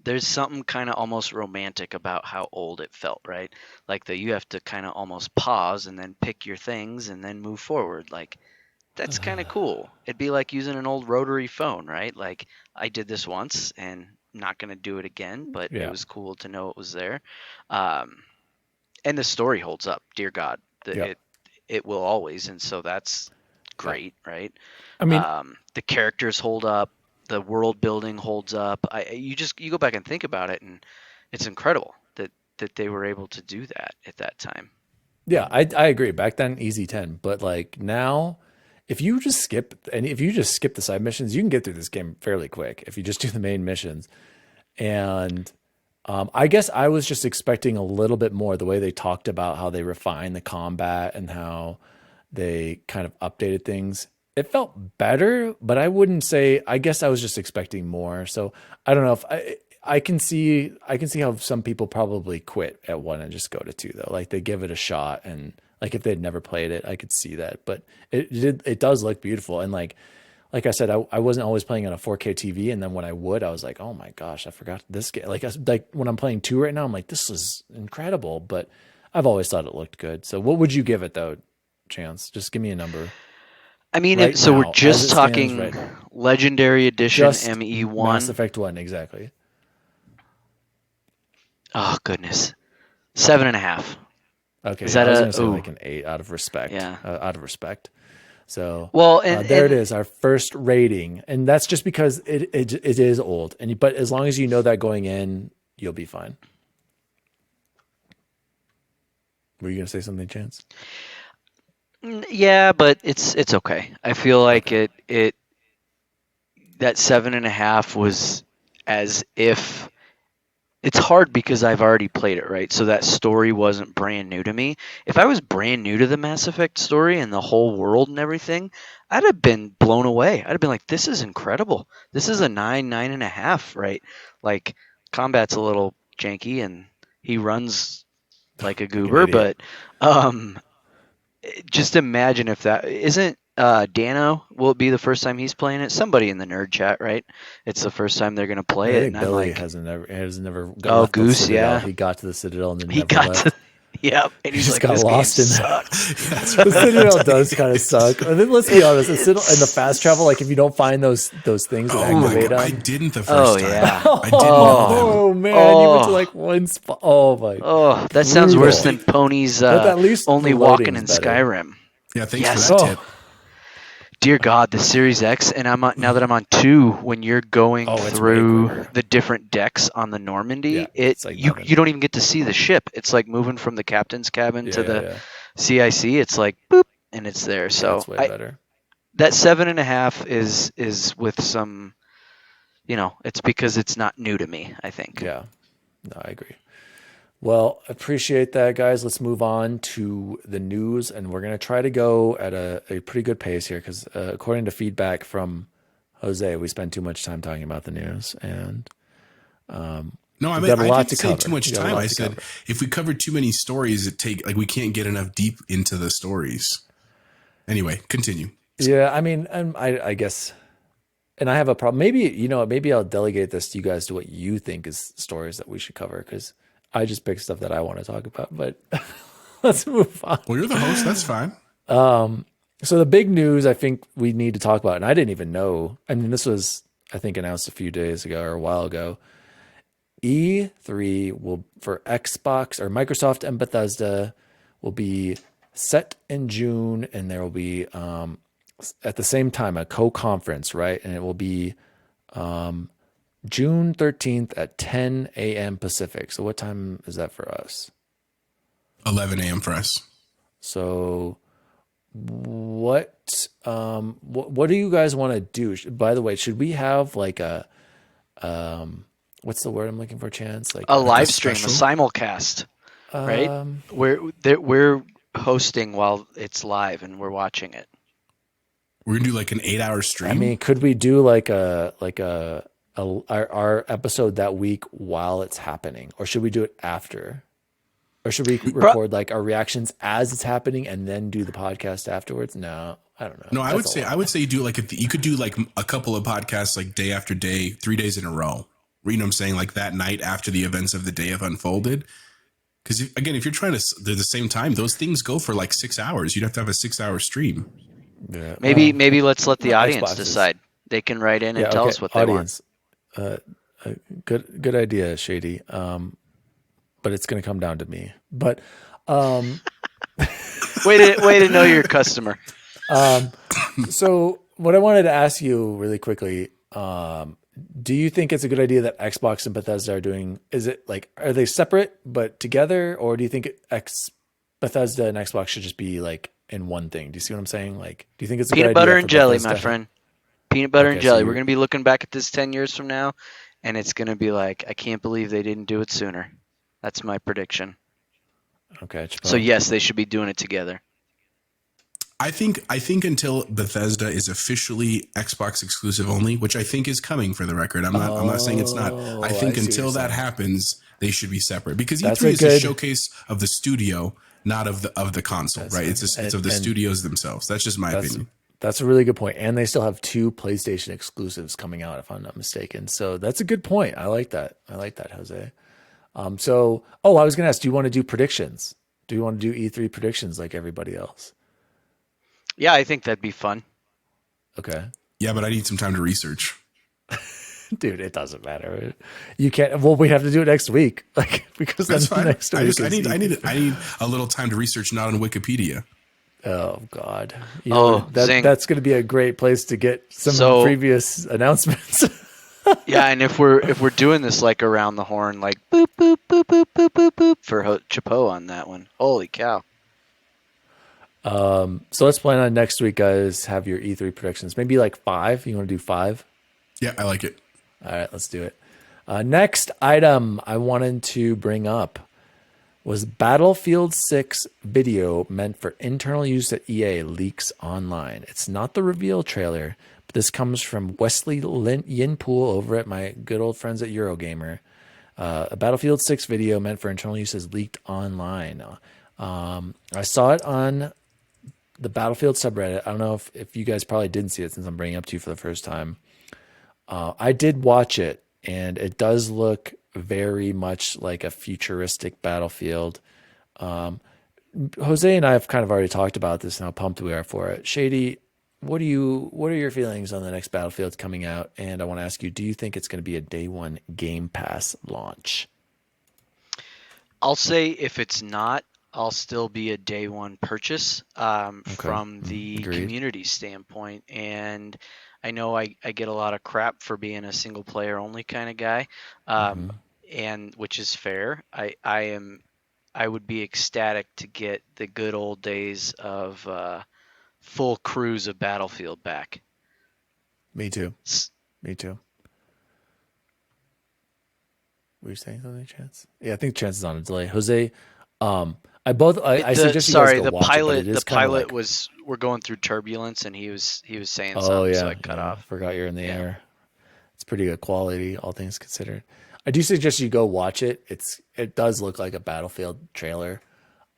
there's something kind of almost romantic about how old it felt, right? Like that you have to kind of almost pause and then pick your things and then move forward. Like that's kind of cool. It'd be like using an old rotary phone, right? Like I did this once and not going to do it again, but it Yeah. was cool to know it was there. Um, and the story holds up, dear God. Yeah. It will always, and so that's Yeah. great, right? I mean, The characters hold up, the world building holds up. You go back and think about it, and it's incredible that they were able to do that at that time. yeah, I agree. Back then, easy 10. But like now, if you just skip the side missions, you can get through this game fairly quick if you just do the main missions. And I guess I was just expecting a little bit more the way they talked about how they refined the combat and how they kind of updated things. It felt better, but I wouldn't say. I guess I was just expecting more. So I don't know if I can see how some people probably quit at 1 and just go to 2 though. Like they give it a shot, and like if they'd never played it, I could see that. But it does look beautiful, and like I said, I wasn't always playing on a 4K TV, and then when I would, I was like, oh my gosh, I forgot this game. Like when I'm playing 2 right now, I'm like, this is incredible. But I've always thought it looked good. So what would you give it though, Chance? Just give me a number I mean, right so we're now, as just it stands right talking now. Legendary Edition Just Mass ME1. Effect 1, exactly. Oh goodness, 7.5. Okay, Is yeah, that I was gonna a say ooh? like an 8 out of respect. Yeah. Out of respect. So Well, there it and is, our first rating, and that's just because it is old. But as long as you know that going in, you'll be fine. Were you gonna say something, Chance? yeah, but it's okay. I feel like Okay. it that 7.5 was as if it's hard because I've already played it, right? So that story wasn't brand new to me. If I was brand new to the Mass Effect story and the whole world and everything, I'd have been blown away. I'd have been like, this is incredible. This is a 9.5, right? Like, combat's a little janky and he runs like a Like an goober, idiot. but um, just imagine if that isn't Dano. Will it be the first time he's playing it? Somebody in the nerd chat, right? It's the first time they're gonna I play it, think and I'm Billy like, has never got oh, left the Goose, Citadel. yeah, He got to the Citadel and then he never got left. to, yep, and He he's just like, got this game lost in there. sucks. That's The right. Citadel does kind of suck. And then let's be honest, the Citadel and the fast travel, like if you don't find those things that Oh my activate god, I them. didn't the Oh first time. yeah. I didn't know them. Oh man, you went to Oh, like one spot. Oh my, oh, that sounds worse brutal. than Pony's But at least the only walking loading's in better. Skyrim. Yeah, thanks Yes. for that tip. Oh, Dear God, the Series X, and I'm on, now that I'm on 2, when you're going oh, it's way through quicker. the different decks on the Yeah, Normandy, it's like you nothing. don't even get to see the ship. It's like moving from the captain's cabin Yeah, to yeah, the yeah. CIC. It's like boop, and it's there. Yeah, it's So way I better. that 7.5 is with some, it's because it's not new to me, I think. Yeah, no, I agree. Well, appreciate that, guys. Let's move on to the news, and we're going to try to go at a pretty good pace here because, according to feedback from Jose, we spend too much time talking about the news, and No, I we've mean, got a I lot didn't to say cover. too much We got a time. lot I to said cover. if we covered too many stories, we can't get enough deep into the stories. Anyway, continue. Yeah, I mean, and I guess, and I have a problem. Maybe, maybe I'll delegate this to you guys to what you think is stories that we should cover because I just pick stuff that I want to talk about. But let's move on. Well, you're the host. That's fine. So the big news I think we need to talk about, and I didn't even know. I mean, this was I think announced a few days ago or a while ago. E3 will for Xbox or Microsoft and Bethesda will be set in June, and there will be at the same time a co-conference, right? And it will be June 13th at 10 a.m. Pacific. So what time is that for us? 11 a.m. for us. So what do you guys want to do? By the way, should we have like a what's the word I'm looking for, Chance? Like A Like a live stream, a special? simulcast, right? We're hosting while it's live and we're watching it. We're gonna do like an 8-hour stream. I mean, could we do like our episode that week while it's happening, or should we do it after? Or should we record like our reactions as it's happening and then do the podcast afterwards? No, I don't know. no, I That's would say you do like you could do like a couple of podcasts like day after day, 3 days in a row. You know what I'm saying? Like that night after the events of the day have unfolded. Because again, if you're trying to do the same time, those things go for like 6 hours. You'd have to have a 6-hour stream. Yeah. Maybe let's let the audience Xboxes. decide. They can write in and tell us what they want. Audience, good idea, Shady. But it's going to come down to me. But Way to know your customer. so what I wanted to ask you really quickly, do you think it's a good idea that Xbox and Bethesda are doing? Is it like are they separate but together, or do you think Bethesda and Xbox should just be like in one thing? Do you see what I'm saying? Like, do you think it's a Peanut good butter idea and for jelly, Bethesda? my friend. Peanut butter Okay, and so jelly. you're- We're gonna be looking back at this 10 years from now, and it's gonna be like, I can't believe they didn't do it sooner. That's my prediction. Okay, So yes, they should be doing it together. I think until Bethesda is officially Xbox exclusive only, which I think is coming for the record. I'm not saying it's not. I think I see until what you're that saying. happens, they should be separate because That's E3 a is a good- showcase of the studio, not of the console, right? It's of the studios themselves. That's just my opinion. That's a really good point. And they still have 2 PlayStation exclusives coming out, if I'm not mistaken. So that's a good point. I like that. Jose. I was going to ask, do you want to do predictions? Do you want to do E3 predictions like everybody else? Yeah, I think that'd be fun. Okay. Yeah, but I need some time to research. Dude, it doesn't matter. You can't. Well, we have to do it next week, like because That's then fine. next week. I need a little time to research, not on Wikipedia. Oh God. Zing. That's going to be a great place to get some So- previous announcements. Yeah, and if we're doing this like around the horn, like boop boop boop boop boop boop boop for Chapeau on that one. Holy cow! So let's plan on next week, guys. Have your E3 predictions. Maybe like 5. You want to do 5? Yeah, I like it. All right, let's do it. Next item I wanted to bring up was Battlefield 6 video meant for internal use at EA leaks online. It's not the reveal trailer, but this comes from Wesley Yinpool over at my good old friends at Eurogamer. A Battlefield 6 video meant for internal use is leaked online. I saw it on the Battlefield subreddit. I don't know if you guys probably didn't see it since I'm bringing it up to you for the first time. I did watch it, and it does look very much like a futuristic Battlefield. Jose and I have kind of already talked about this and how pumped we are for it. Shady, what are your feelings on the next Battlefield coming out? And I want to ask you, do you think it's going to be a day one Game Pass launch? I'll say if it's not, I'll still be a day one purchase from the Agreed. community standpoint. And I know I get a lot of crap for being a single player only kind of guy, and which is fair. I would be ecstatic to get the good old days of full crews of Battlefield back. Me too. Me too. Were you saying something, Chance? Yeah, I think Chance is on a delay. Jose, I suggest you guys go watch pilot. it. The pilot was we're going through turbulence, and he was saying something, so I cut off. Forgot you're in the air. It's pretty good quality, all things considered. I do suggest you go watch it. It does look like a Battlefield trailer.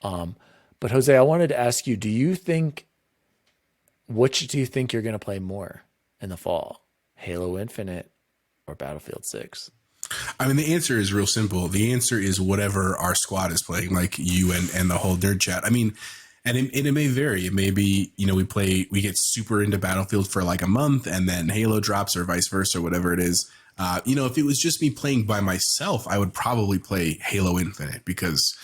But Jose, I wanted to ask you, which do you think you're going to play more in the fall? Halo Infinite or Battlefield 6? I mean, the answer is real simple. The answer is whatever our squad is playing, like you and the whole nerd chat. I mean, and it may vary. It may be, we get super into Battlefield for like a month and then Halo drops or vice versa, whatever it is. If it was just me playing by myself, I would probably play Halo Infinite because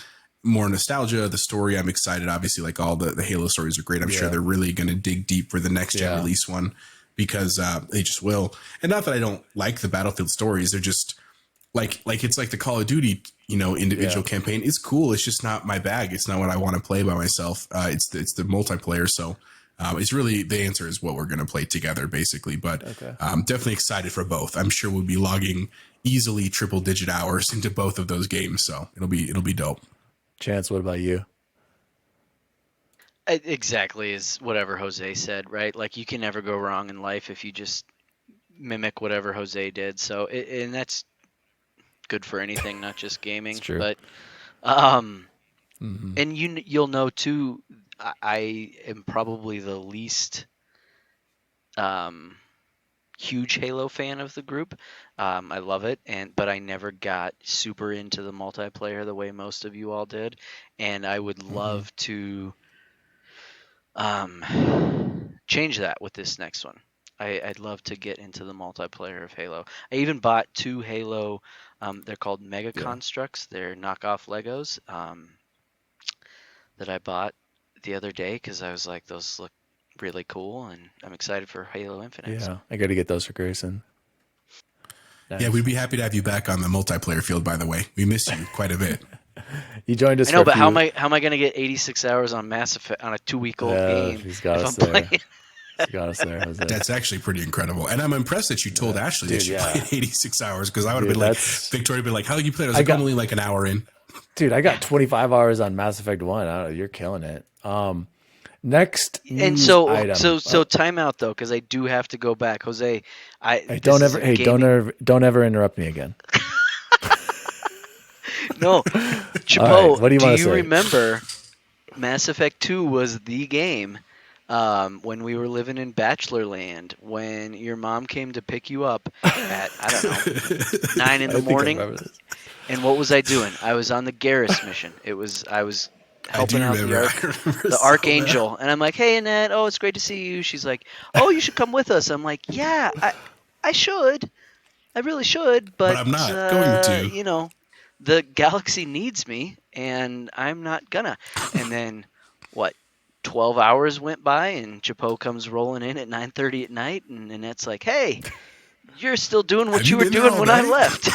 more nostalgia, the story, I'm excited. Obviously, like all the Halo stories are great. I'm sure they're really going to dig deep for the next gen release one because they just will. And not that I don't like the Battlefield stories. They're just like it's like the Call of Duty, individual campaign. It's cool. It's just not my bag. It's not what I want to play by myself. It's the multiplayer. So it's really the answer is what we're going to play together, basically. But I'm definitely excited for both. I'm sure we'll be logging easily triple digit hours into both of those games. So it'll be dope. Chance, what about you? Exactly is whatever Jose said, right? Like you can never go wrong in life if you just mimic whatever Jose did. So and that's good for anything, not just gaming. It's true. But and you'll know too, I am probably the least huge Halo fan of the group. I love it, but I never got super into the multiplayer the way most of you all did, and I would love to change that with this next one. I'd love to get into the multiplayer of Halo. I even bought 2 Halo. They're called Mega Constructs. They're knockoff Legos that I bought the other day because I was like, those look really cool, and I'm excited for Halo Infinite. Yeah, I got to get those for Grayson. Nice. Yeah, we'd be happy to have you back on the multiplayer field. By the way, we miss you quite a bit. You joined us. I know, but how am I going to get 86 hours on Mass Effect on a 2-week-old game? He's got us there. He's got us there, Jose. That's actually pretty incredible, and I'm impressed that you told Ashley that you played 86 hours because I would have been like, Victoria would be like, "How long you played?" I was like, "I'm only like an hour in." Dude, I got 25 hours on Mass Effect 1. I don't know, you're killing it. Next news item. So time out though, because I do have to go back, Jose. Don't ever interrupt me again. No, Chapo. Right, what do you want to say? Remember, Mass Effect 2 was the game when we were living in Bachelor Land, when your mom came to pick you up at 9 in the morning. And what was I doing? I was on the Garrus mission. I was helping out the Archangel, and I'm like, "Hey, Annette, it's great to see you." She's like, "Oh, you should come with us." I'm like, "Yeah, I should. I really should, but I'm not going to. The galaxy needs me, and I'm not gonna." And then, 12 hours went by, and Chapo comes rolling in at 9:30 at night, and Annette's like, "Hey, you're still doing what you were doing when I left."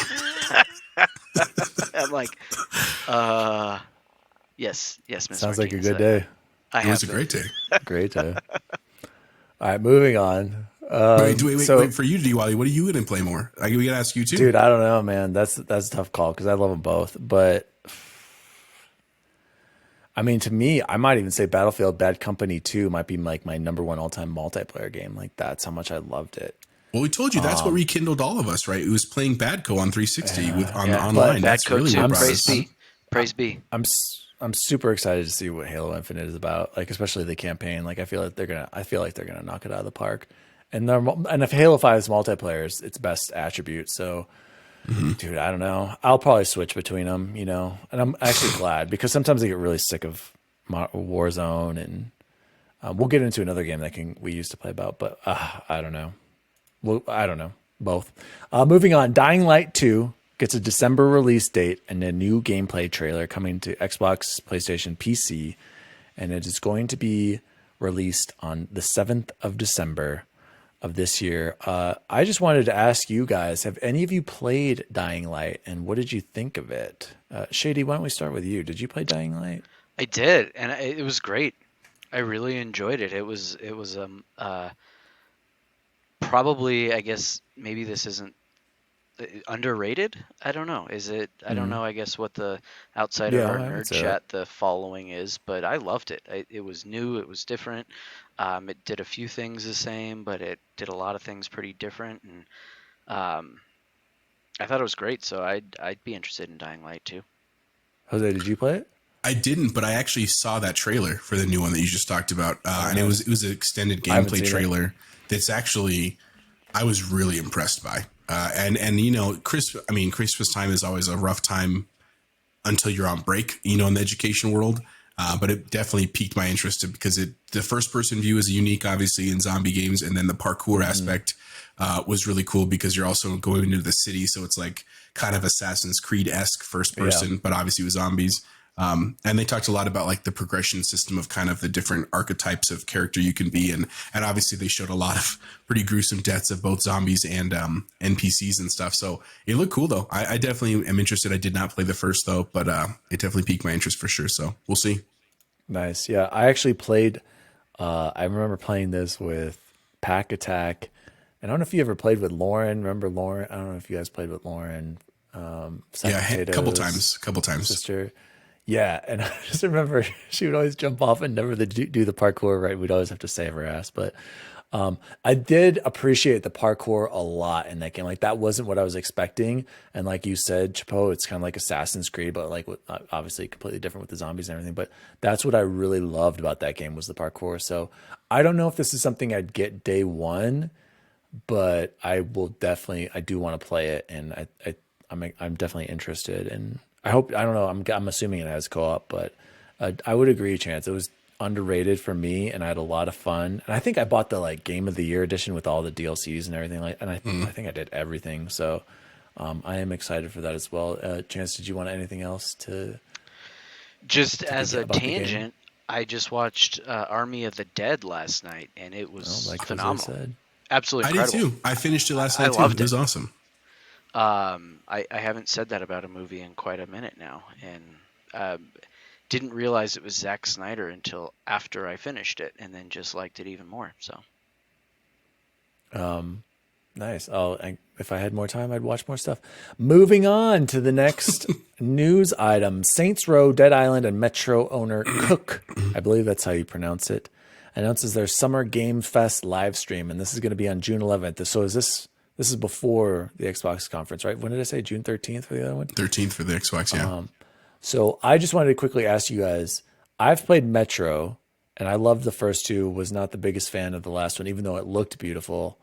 I'm like, yes, Miss Sounds Martinez, like a good day. It was a great day. Great day. All right, moving on. Wait. So, For you, Diwali, what are you going to play more? We got to ask you too. dude, I don't know, man. That's a tough call because I love them both. But I mean, to me, I might even say Battlefield Bad Company 2 might be like my number one all time multiplayer game. Like that's how much I loved it. Well, we told you that's what rekindled all of us, right? It was playing Badco on 360 on Yeah, online. But Bad That's Code really 2. what I'm brought Praise us. be. Praise be. I'm super excited to see what Halo Infinite is about. Like especially the campaign. Like I feel like they're gonna knock it out of the park. And if Halo 5 is multiplayer, is its best attribute. So, dude, I don't know. I'll probably switch between them. And I'm actually glad because sometimes I get really sick of Warzone, and we'll get into another game that we used to play about. But I don't know. Well, I don't know. Both. Moving on. Dying Light 2 gets a December release date and a new gameplay trailer coming to Xbox, PlayStation, PC, and it is going to be released on the 7th of December of this year. I just wanted to ask you guys, have any of you played Dying Light, and what did you think of it? Shady, why don't we start with you? Did you play Dying Light? I did, and it was great. I really enjoyed it. It was probably, I guess maybe this isn't underrated. I don't know. Is it? I don't know. I guess what the outside of Yeah, our I would nerd say that. chat the following is, but I loved it. It was new. It was different. It did a few things the same, but it did a lot of things pretty different, and I thought it was great. So I'd be interested in Dying Light too. Jose, did you play it? I didn't, but I actually saw that trailer for the new one that you just talked about, and nice. it was an extended I haven't gameplay seen it. trailer that's actually I was really impressed by. And Christmas time is always a rough time until you're on break, in the education world. But it definitely piqued my interest because the first person view is unique, obviously, in zombie games, and then the parkour aspect was really cool because you're also going into the city, so it's like kind of Assassin's Creed-esque first person, but obviously with zombies. And they talked a lot about like the progression system of kind of the different archetypes of character you can be, and obviously they showed a lot of pretty gruesome deaths of both zombies and NPCs and stuff. So it looked cool though. I definitely am interested. I did not play the first though, but it definitely piqued my interest for sure. So we'll see. Nice. Yeah, I actually played. I remember playing this with Pack Attack, and I don't know if you ever played with Lauren. Remember Lauren? I don't know if you guys played with Lauren. Yeah, a couple times. Sister. Yeah, and I just remember she would always jump off and never do the parkour right. We'd always have to save her ass. But I did appreciate the parkour a lot in that game. Like that wasn't what I was expecting. And like you said, Chapo, it's kind of like Assassin's Creed, but like obviously completely different with the zombies and everything. But that's what I really loved about that game was the parkour. So I don't know if this is something I'd get day one, but I do want to play it, and I'm definitely interested. And I don't know. I'm assuming it has co-op, but I would agree, Chance. It was underrated for me, and I had a lot of fun. And I think I bought the like Game of the Year edition with all the DLCs and everything. I think I did everything. So I am excited for that as well. Chance, did you want anything else to? Just as a about the game? tangent, I just watched Army of the Dead last night, and it was Like phenomenal. Jose said. Absolutely I incredible. did too. I finished it last I night too. loved It was it. awesome. I haven't said that about a movie in quite a minute now, and didn't realize it was Zack Snyder until after I finished it, and then just liked it even more. So Nice. If I had more time, I'd watch more stuff. Moving on to the next news item. Saints Row, Dead Island, and Metro owner Cook, I believe that's how you pronounce it, announces their Summer Game Fest live stream, and this is going to be on June 11th. So this is before the Xbox conference, right? When did I say? June 13th for the other one? 13th for the Xbox, yeah. So I just wanted to quickly ask you guys, I've played Metro, and I loved the first two, was not the biggest fan of the last one, even though it looked beautiful.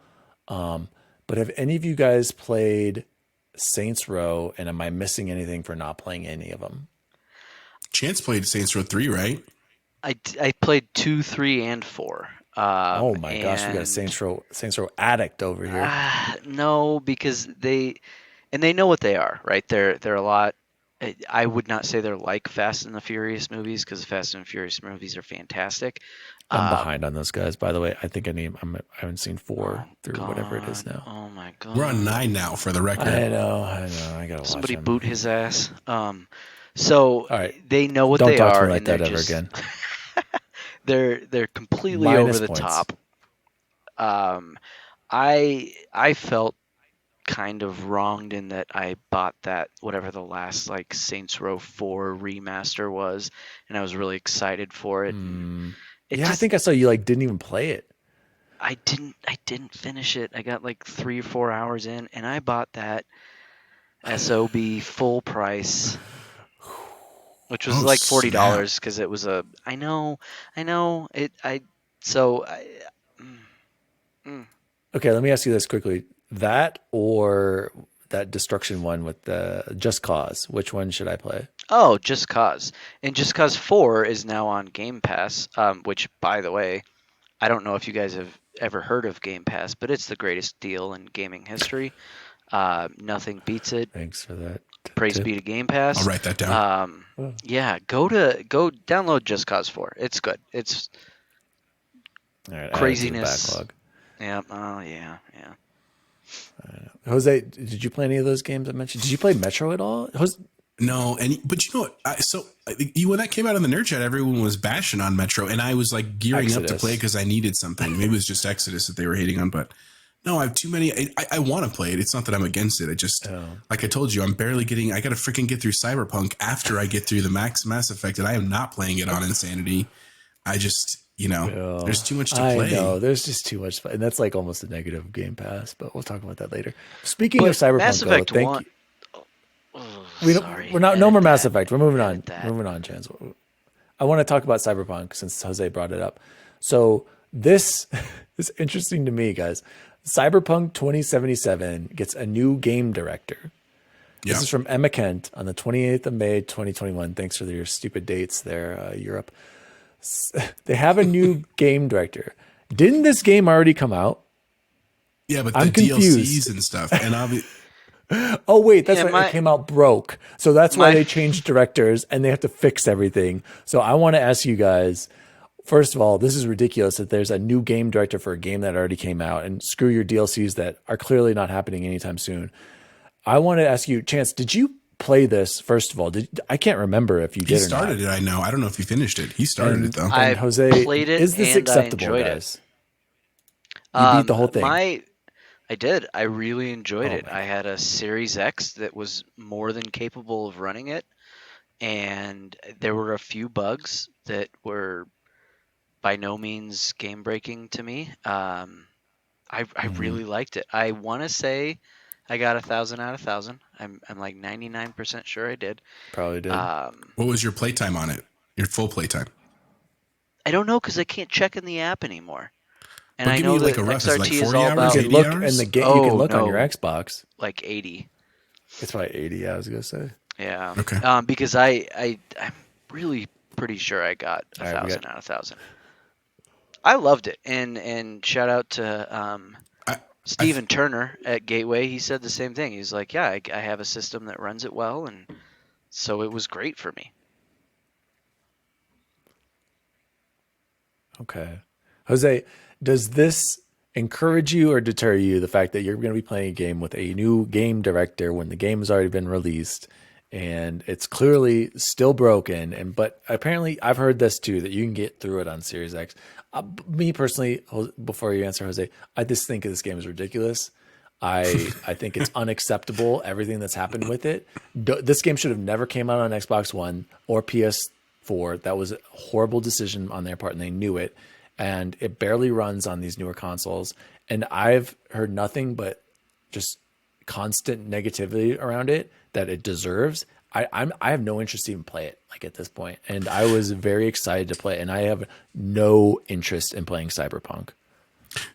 But have any of you guys played Saints Row, and am I missing anything for not playing any of them? Chance played Saints Row 3, right? I played 2, 3, and 4. Oh my gosh, we got a Saints Row addict over here. No, because they know what they are, right? They're a lot. I would not say they're like Fast and the Furious movies, because the Fast and the Furious movies are fantastic. I'm behind on those guys, by the way. I think I haven't seen 4 through whatever it is now. Oh my god, We're on 9 now for the record. I know. I gotta watch somebody them. boot his ass. So All right. they know what Don't they talk to are, me like and they're that ever just again. they're completely Minus over the points. top. I felt kind of wronged in that I bought that whatever the last like Saints Row 4 remaster was, and I was really excited for it. And it Yeah, I just think I saw you like didn't even play it. I didn't finish it. I got like 3 or 4 hours in, and I bought that SOB full price, which was Oh like snap! $40 because it was a. I know it. So I. mm, mm. Okay, let me ask you this quickly. That or that destruction one with the Just Cause, which one should I play? Oh, Just Cause, and Just Cause 4 is now on Game Pass. Which, by the way, I don't know if you guys have ever heard of Game Pass, but it's the greatest deal in gaming history. Nothing beats it. Thanks for that Praise tip. be to Game I'll Pass. write that down. Oh. Yeah, go download Just Cause 4. It's good. It's All right, add it to the craziness. backlog. Yeah. Oh yeah. Jose, did you play any of those games I mentioned? Did you play Metro at all? No, but you know what? When that came out in the nerd chat, everyone was bashing on Metro, and I was like gearing up to Exodus. play because I needed something. Maybe it was just Exodus that they were hating on, but no, I have too many. I want to play it. It's not that I'm against it. I just, like I told you, I'm barely getting. I got to freaking get through Cyberpunk after I get through the Mass Effect, and I am not playing it on Insanity. I just, there's too much to play. I know there's just too much, and that's like almost a negative of Game Pass. But we'll talk about that later. Speaking of Cyberpunk, Mass Effect thank 1. you. Oh, We're not no more Edit Mass that. Effect. We're moving on. Edit that. Moving on, Chance. I want to talk about Cyberpunk since Jose brought it up. So this is interesting to me, guys. Cyberpunk 2077 gets a new game director. Yeah. This is from Emma Kent on the 28th of May, 2021. Thanks for your stupid dates there, Europe. They have a new game director. Didn't this game already come out? Yeah, but I'm the confused. DLCs and stuff, and obviously. Oh wait, that's Yeah, right. It came out broke, so that's why my- they changed directors and they have to fix everything. So I want to ask you guys. First of all, this is ridiculous that there's a new game director for a game that already came out, and screw your DLCs that are clearly not happening anytime soon. I want to ask you, Chance, did you play this? First of all, I can't remember if you He did or started not. it. I know. I don't know if he finished it. He started it though. I And Jose, played it is this and I acceptable, enjoyed it. guys? You beat the whole thing. I did. I really enjoyed Oh it. my I had a Series X that was more than capable of running it, and there were a few bugs that were by no means game breaking to me. I really liked it. I want to say I got 1,000 out of 1,000. I'm like 99% sure I did. Probably did. What was your playtime on it? Your full playtime? I don't know because I can't check in the app anymore. And But I give know me like that a rough. Is it like XRT is 40 all hours, about you can 80 look hours? in the game. You can Oh, look on your no. Xbox. like 80. It's probably 80. Yeah, I was gonna say. Yeah. Okay. Because I'm really pretty sure I got All right, we 1,000 out of 1,000. I loved it, and shout out to Steven Turner at Gateway. He said the same thing. He's like, yeah, I have a system that runs it well, and so it was great for me. Okay. Jose, does this encourage you or deter you, the fact that you're going to be playing a game with a new game director when the game has already been released and it's clearly still broken? But apparently I've heard this too, that you can get through it on Series X. Me personally, before you answer, Jose, I just think this game is ridiculous. I think it's unacceptable, everything that's happened with it. This game should have never came out on Xbox One or PS4. That was a horrible decision on their part, and they knew it. And it barely runs on these newer consoles. And I've heard nothing but just constant negativity around it that it deserves. I have no interest to even play it like at this point. And I was very excited to play it, and I have no interest in playing Cyberpunk.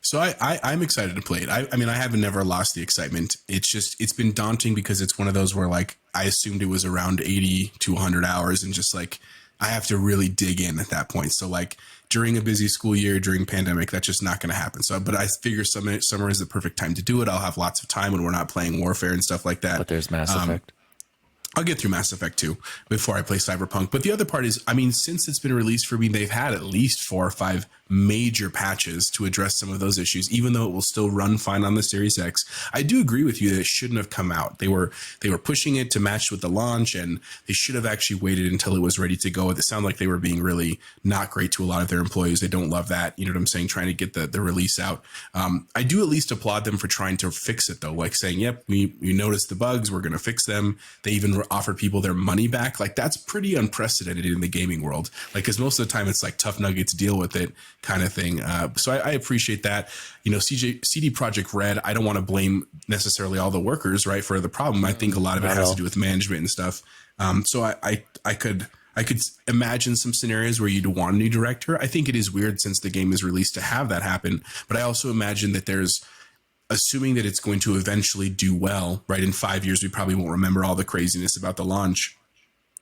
So I'm excited to play it. I mean, I haven't never lost the excitement. It's been daunting because it's one of those where like I assumed it was around 80 to 100 hours, and just like I have to really dig in at that point. So like during a busy school year, during pandemic, that's just not going to happen. So, but I figure summer is the perfect time to do it. I'll have lots of time when we're not playing Warfare and stuff like that. But there's Mass Effect. I'll get through Mass Effect 2 before I play Cyberpunk. But the other part is, I mean, since it's been released for me, they've had at least 4 or 5 major patches to address some of those issues, even though it will still run fine on the Series X. I do agree with you that it shouldn't have come out. They were pushing it to match with the launch, and they should have actually waited until it was ready to go. It sounded like they were being really not great to a lot of their employees. They don't love that. You know what I'm saying? Trying to get the release out. I do at least applaud them for trying to fix it, though. Like saying, yep, we noticed the bugs. We're going to fix them. They even offered people their money back. Like, that's pretty unprecedented in the gaming world. Like, because most of the time it's like tough nuggets, deal with it kind of thing. So I appreciate that. You know, CD Projekt Red, I don't want to blame necessarily all the workers, right, for the problem. I think a lot of it has to do with management and stuff. So I could imagine some scenarios where you'd want a new director. I think it is weird since the game is released to have that happen. But I also imagine that assuming that it's going to eventually do well, right? In 5 years, we probably won't remember all the craziness about the launch.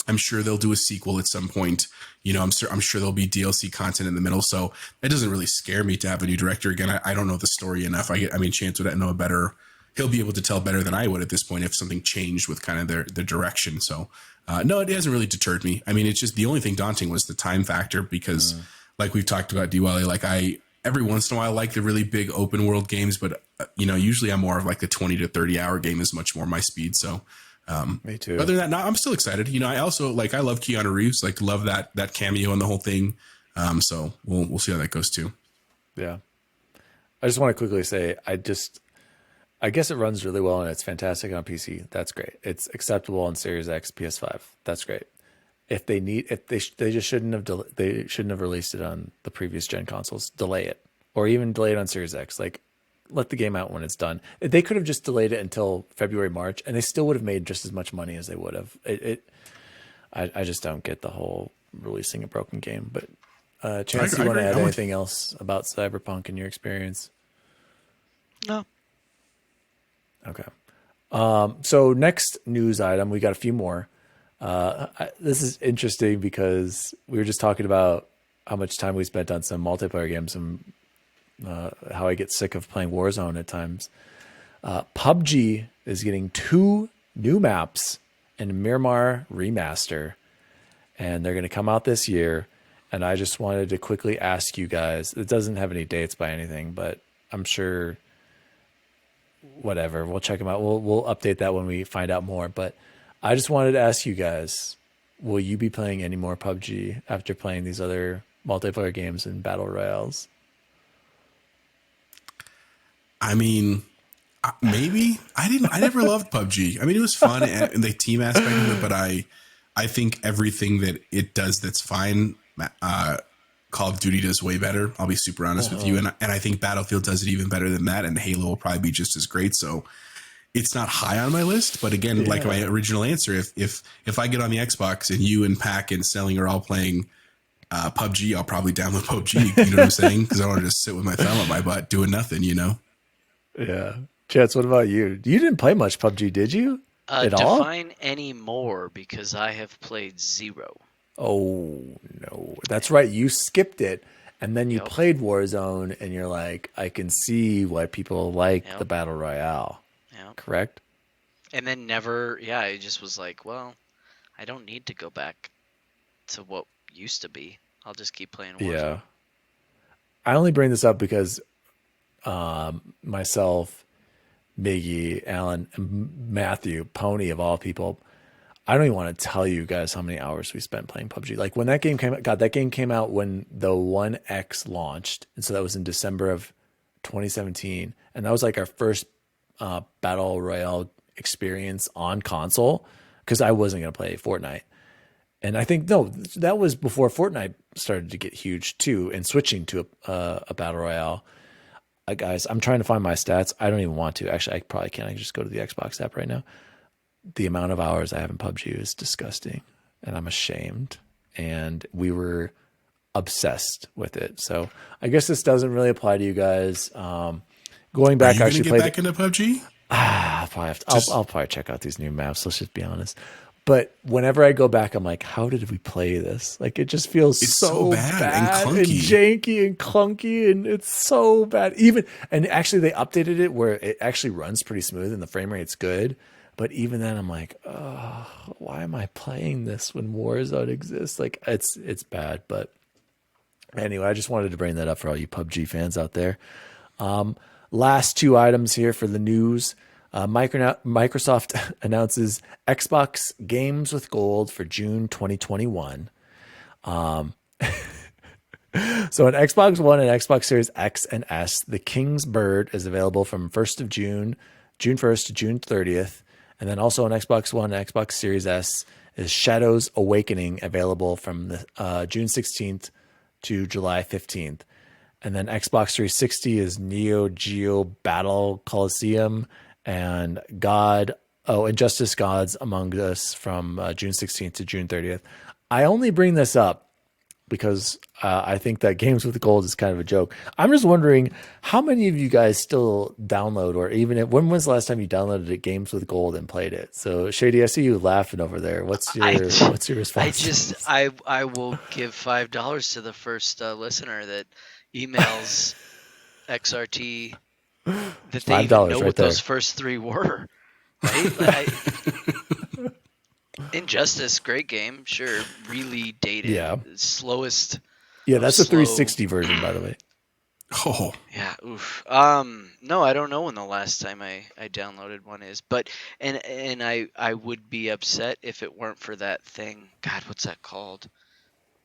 I'm sure they'll do a sequel at some point. You know, I'm sure there'll be DLC content in the middle. So it doesn't really scare me to have a new director again. I don't know the story enough. Chance would know better. He'll be able to tell better than I would at this point if something changed with kind of their direction. So no, it hasn't really deterred me. I mean, it's just the only thing daunting was the time factor because like we've talked about Diwali, like every once in a while like the really big open world games, but usually I'm more of like the 20 to 30 hour game is much more my speed. So me too. Other than that, no, I'm still excited. I also I love Keanu Reeves, love that cameo and the whole thing. So we'll see how that goes too. Yeah. I just want to quickly say, I guess it runs really well and it's fantastic on PC. That's great. It's acceptable on Series X, PS5. That's great. If they just shouldn't have released it on the previous gen consoles. Delay it, or even delay it on Series X. Like, let the game out when it's done. They could have just delayed it until February, March, and they still would have made just as much money as they would have. I just don't get the whole releasing a broken game. But Chance, do you want to add anything else about Cyberpunk in your experience? No. Okay. So next news item, we got a few more. This is interesting because we were just talking about how much time we spent on some multiplayer games and how I get sick of playing Warzone at times. PUBG is getting 2 new maps and Miramar remaster, and they're going to come out this year. And I just wanted to quickly ask you guys, it doesn't have any dates by anything, but I'm sure whatever, we'll check them out. We'll update that when we find out more. But I just wanted to ask you guys, will you be playing any more PUBG after playing these other multiplayer games and battle royales? I mean, maybe. I never loved PUBG. I mean, it was fun and the team aspect of it, but I think everything that it does that's fine, Call of Duty does way better. I'll be super honest with you. And I think Battlefield does it even better than that. And Halo will probably be just as great. So it's not high on my list. But again, like my original answer, if I get on the Xbox and you and Pack and Selling are all playing PUBG, I'll probably download PUBG. You know what I'm saying? Because I want to just sit with my thumb up my butt doing nothing, Yeah. Chance, what about you? You didn't play much PUBG, did you? At all? Define any more, because I have played 0. Oh, no. That's right. You skipped it, and then you played Warzone, and you're like, I can see why people like the Battle Royale. Correct? And then I just was like, well, I don't need to go back to what used to be. I'll just keep playing Warzone. Yeah. I only bring this up because myself, Miggy, Alan, and Matthew, Pony of all people, I don't even want to tell you guys how many hours we spent playing PUBG. Like when that game came out, that game came out when the 1X launched. And so that was in December of 2017. And that was like our first Battle Royale experience on console because I wasn't going to play Fortnite. And I think, no, that was before Fortnite started to get huge too and switching to a Battle Royale. Guys, I'm trying to find my stats. I don't even want to. Actually, I probably can't. I can just go to the Xbox app right now. The amount of hours I have in PUBG is disgusting, and I'm ashamed. And we were obsessed with it. So I guess this doesn't really apply to you guys. Going back, Are I you actually gonna played get back into PUBG? I'll probably have to, I'll probably check out these new maps. Let's just be honest. But whenever I go back, I'm like, how did we play this? Like, it just feels so bad and janky and clunky, and it's so bad. And actually, they updated it where it actually runs pretty smooth and the frame rate's good. But even then, I'm like, oh, why am I playing this when Warzone exists? Like, it's bad. But Anyway, I just wanted to bring that up for all you PUBG fans out there. Last two items here for the news. Microsoft announces Xbox Games with Gold for June 2021. So on Xbox One and Xbox Series X and S, the King's Bird is available from 1st of June, June 1st to June 30th. And then also on Xbox One and Xbox Series S is Shadows Awakening available from the June 16th to July 15th. And then Xbox 360 is Neo Geo Battle Coliseum and Injustice Gods Among Us from June 16th to June 30th. I only bring this up because I think that Games with Gold is kind of a joke. I'm just wondering how many of you guys still download, or even when was the last time you downloaded it, Games with Gold and played it? So Shady, I see you laughing over there. What's your response? I will give $5 to the first listener that emails XRT that they even know right what there. those first three were. Right? Injustice, great game, sure. Really dated. Yeah. Slowest. Yeah, that's the slow. 360 version, by the way. Oh, Yeah, oof. No, I don't know when the last time I downloaded one is, but and I would be upset if it weren't for that thing. God, what's that called?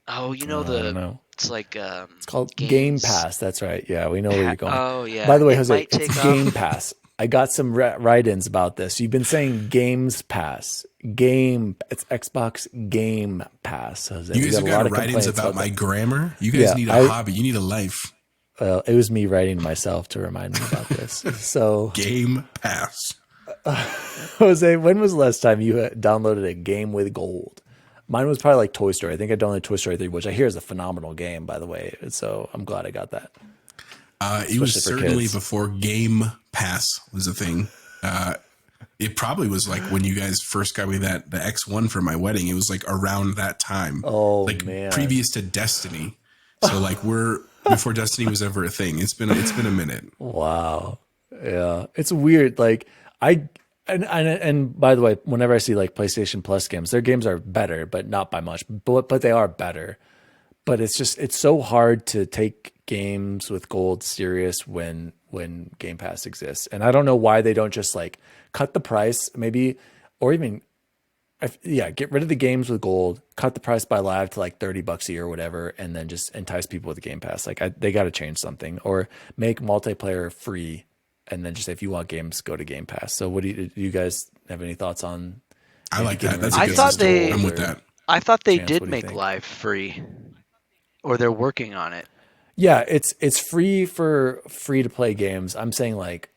Oh, you know I don't know. it's like It's called Game games. Pass. That's right. Yeah, we know where you're going. Oh yeah. By the way, It Jose, might it's take Game off. Pass. I got some write-ins about this. You've been saying Games Pass. It's Xbox Game Pass. Jose. you We guys got have a lot got of write-ins complaints about my that. grammar. You guys Yeah, need a hobby. You need a life. Well, it was me writing myself to remind me about this. So, Game Pass. Jose, when was the last time you downloaded a game with gold? Mine was probably like Toy Story. I think I downloaded Toy Story 3, which I hear is a phenomenal game, by the way. So I'm glad I got that. It was Especially for certainly kids. before Game Pass was a thing. It probably was like when you guys first got me the X1 for my wedding. It was like around that time. Oh, like man. previous to Destiny. So like we're before Destiny was ever a thing. It's been a minute. Wow. Yeah. It's weird. Like and by the way, whenever I see like PlayStation Plus games, their games are better, but not by much. But they are better. But it's so hard to take games with gold serious when Game Pass exists. And I don't know why they don't just like cut the price, maybe, or even get rid of the games with gold, cut the price by live to like $30 a year or whatever, and then just entice people with the Game Pass. Like they got to change something, or make multiplayer free, and then just if you want games, go to Game Pass. So do you guys have any thoughts on? I like that. That's a I good thought system. they- I'm with that. I thought they Chance, did what do you make think? live free, or they're working on it. Yeah, it's free for free to play games. I'm saying like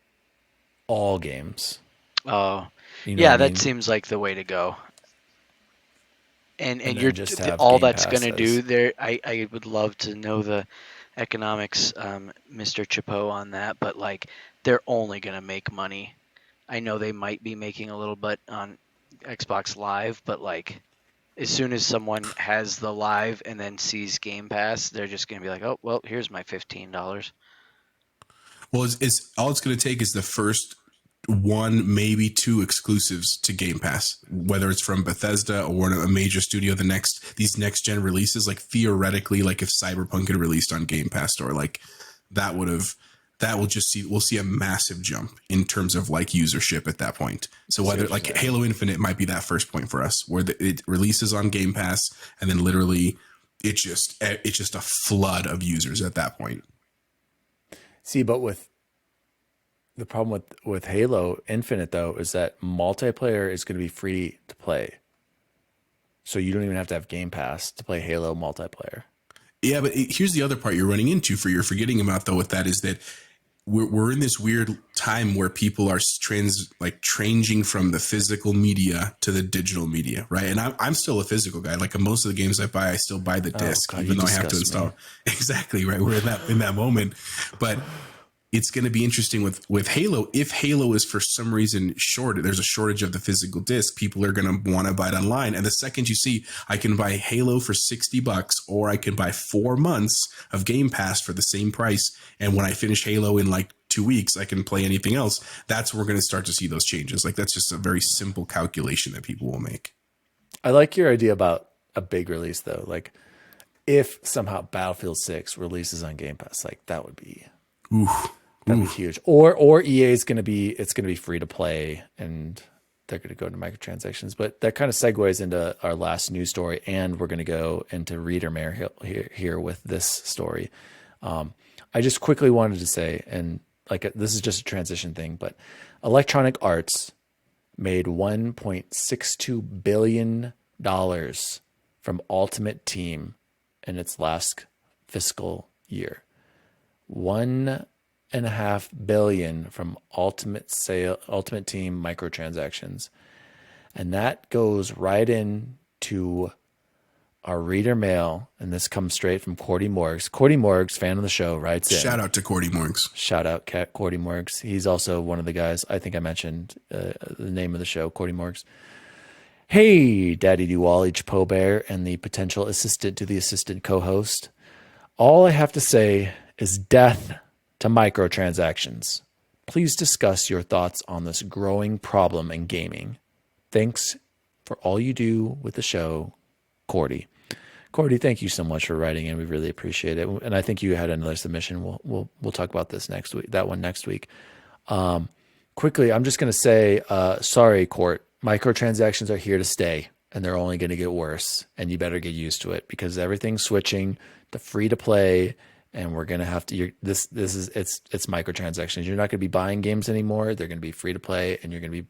all games. Oh, You know yeah, what I that mean? seems like the way to go. And then you're just have all Game that's Pass going to as- do there. I would love to know the economics, Mr. Chapeau, on that, but like they're only going to make money. I know they might be making a little bit on Xbox Live, but like as soon as someone has the live and then sees Game Pass, they're just going to be like, oh, well, here's my $15. Well, it's all it's going to take is the first one, maybe two exclusives to Game Pass, whether it's from Bethesda or a major studio. These next gen releases, like theoretically, like if Cyberpunk had released on Game Pass Store, like we'll see a massive jump in terms of like usership at that point. So whether like Halo Infinite might be that first point for us, where it releases on Game Pass, and then literally it's just a flood of users at that point. See, but with the problem with Halo Infinite though is that multiplayer is going to be free to play. So you don't even have to have Game Pass to play Halo multiplayer. Yeah, but here's the other part you're running into you're forgetting about though with that is that we're in this weird time where people are changing from the physical media to the digital media, right? And I'm still a physical guy. Like most of the games I buy, I still buy the disc, God, even you though I have to disgust me. install. Exactly right. We're in that moment, but it's going to be interesting with Halo. If Halo is for some reason there's a shortage of the physical disc, people are going to want to buy it online. And the second you see, I can buy Halo for $60, or I can buy 4 months of Game Pass for the same price. And when I finish Halo in like 2 weeks, I can play anything else. That's where we're going to start to see those changes. Like that's just a very simple calculation that people will make. I like your idea about a big release though. Like if somehow Battlefield 6 releases on Game Pass, like that would be Oof. that'd be huge. Or EA is going to be free to play and they're going to go into microtransactions. But that kind of segues into our last news story, and we're going to go into reader mail here with this story. I just quickly wanted to say, and like this is just a transition thing, but Electronic Arts made $1.62 billion from Ultimate Team in its last fiscal year. $1.5 billion from Ultimate Team microtransactions. And that goes right into our reader mail, and this comes straight from Corty Morgs. Corty Morgs, fan of the show, writes in. Shout out to Corty Morgs. Shout out Corty Morgs. He's also one of the guys, I think I mentioned the name of the show, Corty Morgs. Hey, Daddy Diwali, Chapo Bear, and the potential assistant to the assistant co-host. All I have to say is death to microtransactions. Please discuss your thoughts on this growing problem in gaming. Thanks for all you do with the show, Corty. Corty, thank you so much for writing in. We really appreciate it. And I think you had another submission. We'll talk about this next week. That one next week. Quickly, I'm just going to say, sorry, Court. Microtransactions are here to stay, and they're only going to get worse. And you better get used to it because everything's switching to free to play, and we're going to have to. It's microtransactions. You're not going to be buying games anymore. They're going to be free to play, and you're going to be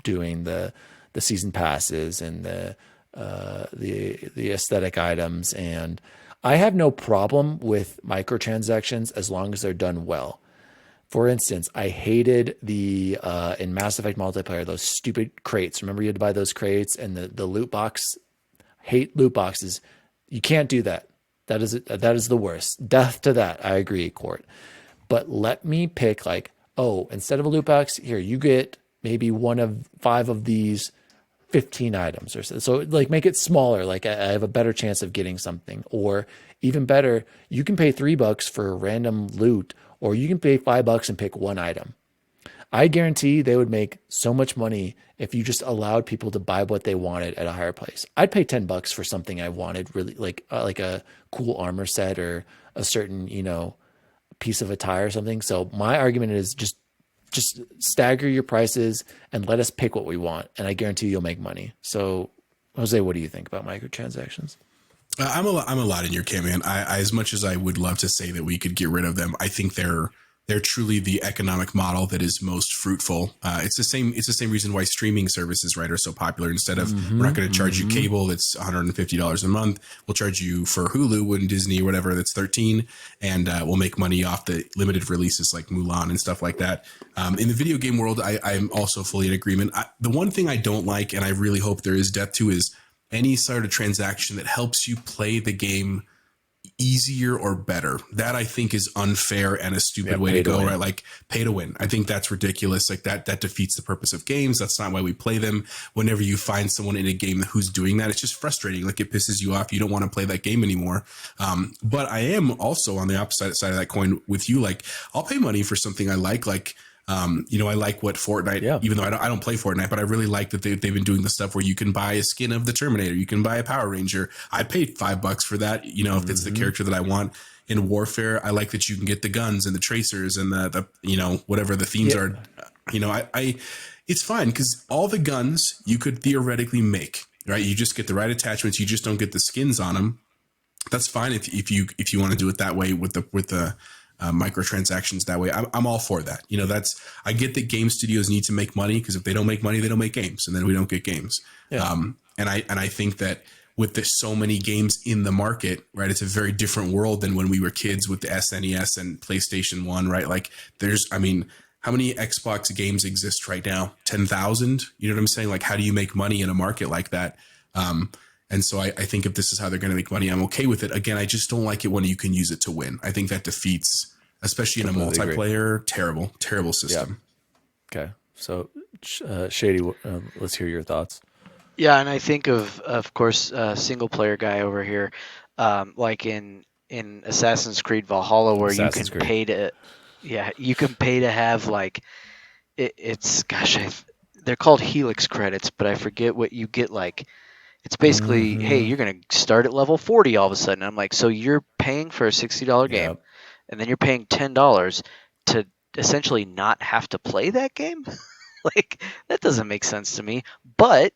doing the season passes and the aesthetic items. And I have no problem with microtransactions as long as they're done well. For instance, I hated the in Mass Effect multiplayer, those stupid crates. Remember you had to buy those crates and the loot box. Hate loot boxes. You can't do that. That is the worst. Death to that. I agree, Court. But let me pick like, oh, instead of a loot box, here you get maybe one of 5 of these 15 items or so. So like make it smaller. Like I have a better chance of getting something. Or even better, you can pay $3 for random loot, or you can pay $5 and pick one item. I guarantee they would make so much money if you just allowed people to buy what they wanted at a higher price. I'd pay $10 for something I wanted, really like a cool armor set or a certain, piece of attire or something. So my argument is just stagger your prices and let us pick what we want. And I guarantee you'll make money. So Jose, what do you think about microtransactions? I'm a lot in your camp, man. I as much as I would love to say that we could get rid of them, I think they're truly the economic model that is most fruitful. It's the same reason why streaming services, right, are so popular. Instead of we're not going to charge you cable that's $150 a month, we'll charge you for Hulu and Disney or whatever that's $13, and we'll make money off the limited releases like Mulan and stuff like that. In the video game world, I'm also fully in agreement. The one thing I don't like, and I really hope there is death to, is any sort of transaction that helps you play the game easier or better. That I think is unfair and a stupid way to go, right? Like pay to win. I think that's ridiculous. Like that defeats the purpose of games. That's not why we play them. Whenever you find someone in a game who's doing that, it's just frustrating. Like it pisses you off. You don't want to play that game anymore. But I am also on the opposite side of that coin with you. Like I'll pay money for something I like I like what Fortnite, even though I don't play Fortnite, but I really like that they've been doing the stuff where you can buy a skin of the Terminator, you can buy a Power Ranger. I paid $5 for that, if it's the character that I want. In Warfare, I like that you can get the guns and the tracers and the whatever the themes are. It's fine because all the guns you could theoretically make, right? You just get the right attachments, you just don't get the skins on them. That's fine if you want to do it that way with the microtransactions that way. I'm all for that. I get that game studios need to make money because if they don't make money, they don't make games, and then we don't get games. And I think that with so many games in the market, right, it's a very different world than when we were kids with the SNES and PlayStation 1, right? Like how many Xbox games exist right now? 10,000? You know what I'm saying? Like, how do you make money in a market like that? And so I think if this is how they're going to make money, I'm okay with it. Again, I just don't like it when you can use it to win. I think that defeats, especially in a multiplayer, terrible system. Yeah. Okay. So Shady, let's hear your thoughts. Yeah, and I think of course, single player guy over here, like in Assassin's Creed Valhalla, where you can pay to have like it's they're called Helix credits, but I forget what you get. Like It's basically, hey, you're going to start at level 40 all of a sudden. I'm like, so you're paying for a $60 game, Yep. and then you're paying $10 to essentially not have to play that game? Like, that doesn't make sense to me. But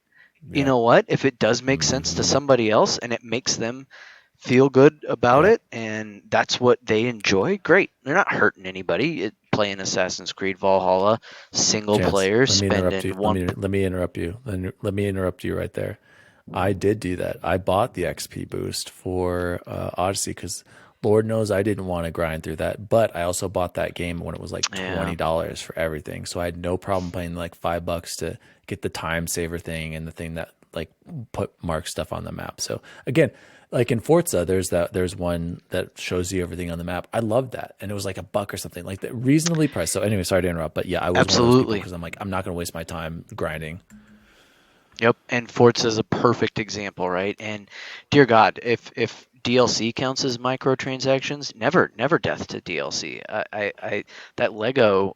you Yep. know what? If it does make sense to somebody else and it makes them feel good about Yep. it and that's what they enjoy, great. They're not hurting anybody. Playing Assassin's Creed Valhalla single Chance, player, let me interrupt spending you. one. Let me interrupt you. Let me interrupt you right there. I did do that. I bought the XP boost for Odyssey because Lord knows I didn't want to grind through that. But I also bought that game when it was like Yeah. $20 for everything. So I had no problem paying like $5 to get the time saver thing and the thing that like put mark stuff on the map. So again, like in Forza, there's one that shows you everything on the map. I loved that, and it was like $1 or something like that, reasonably priced. So anyway, sorry to interrupt, but yeah, I was one of those people Absolutely. because I'm like, I'm not going to waste my time grinding. Yep. And Forza is a perfect example, right? And dear God, if DLC counts as microtransactions, never death to DLC. I that Lego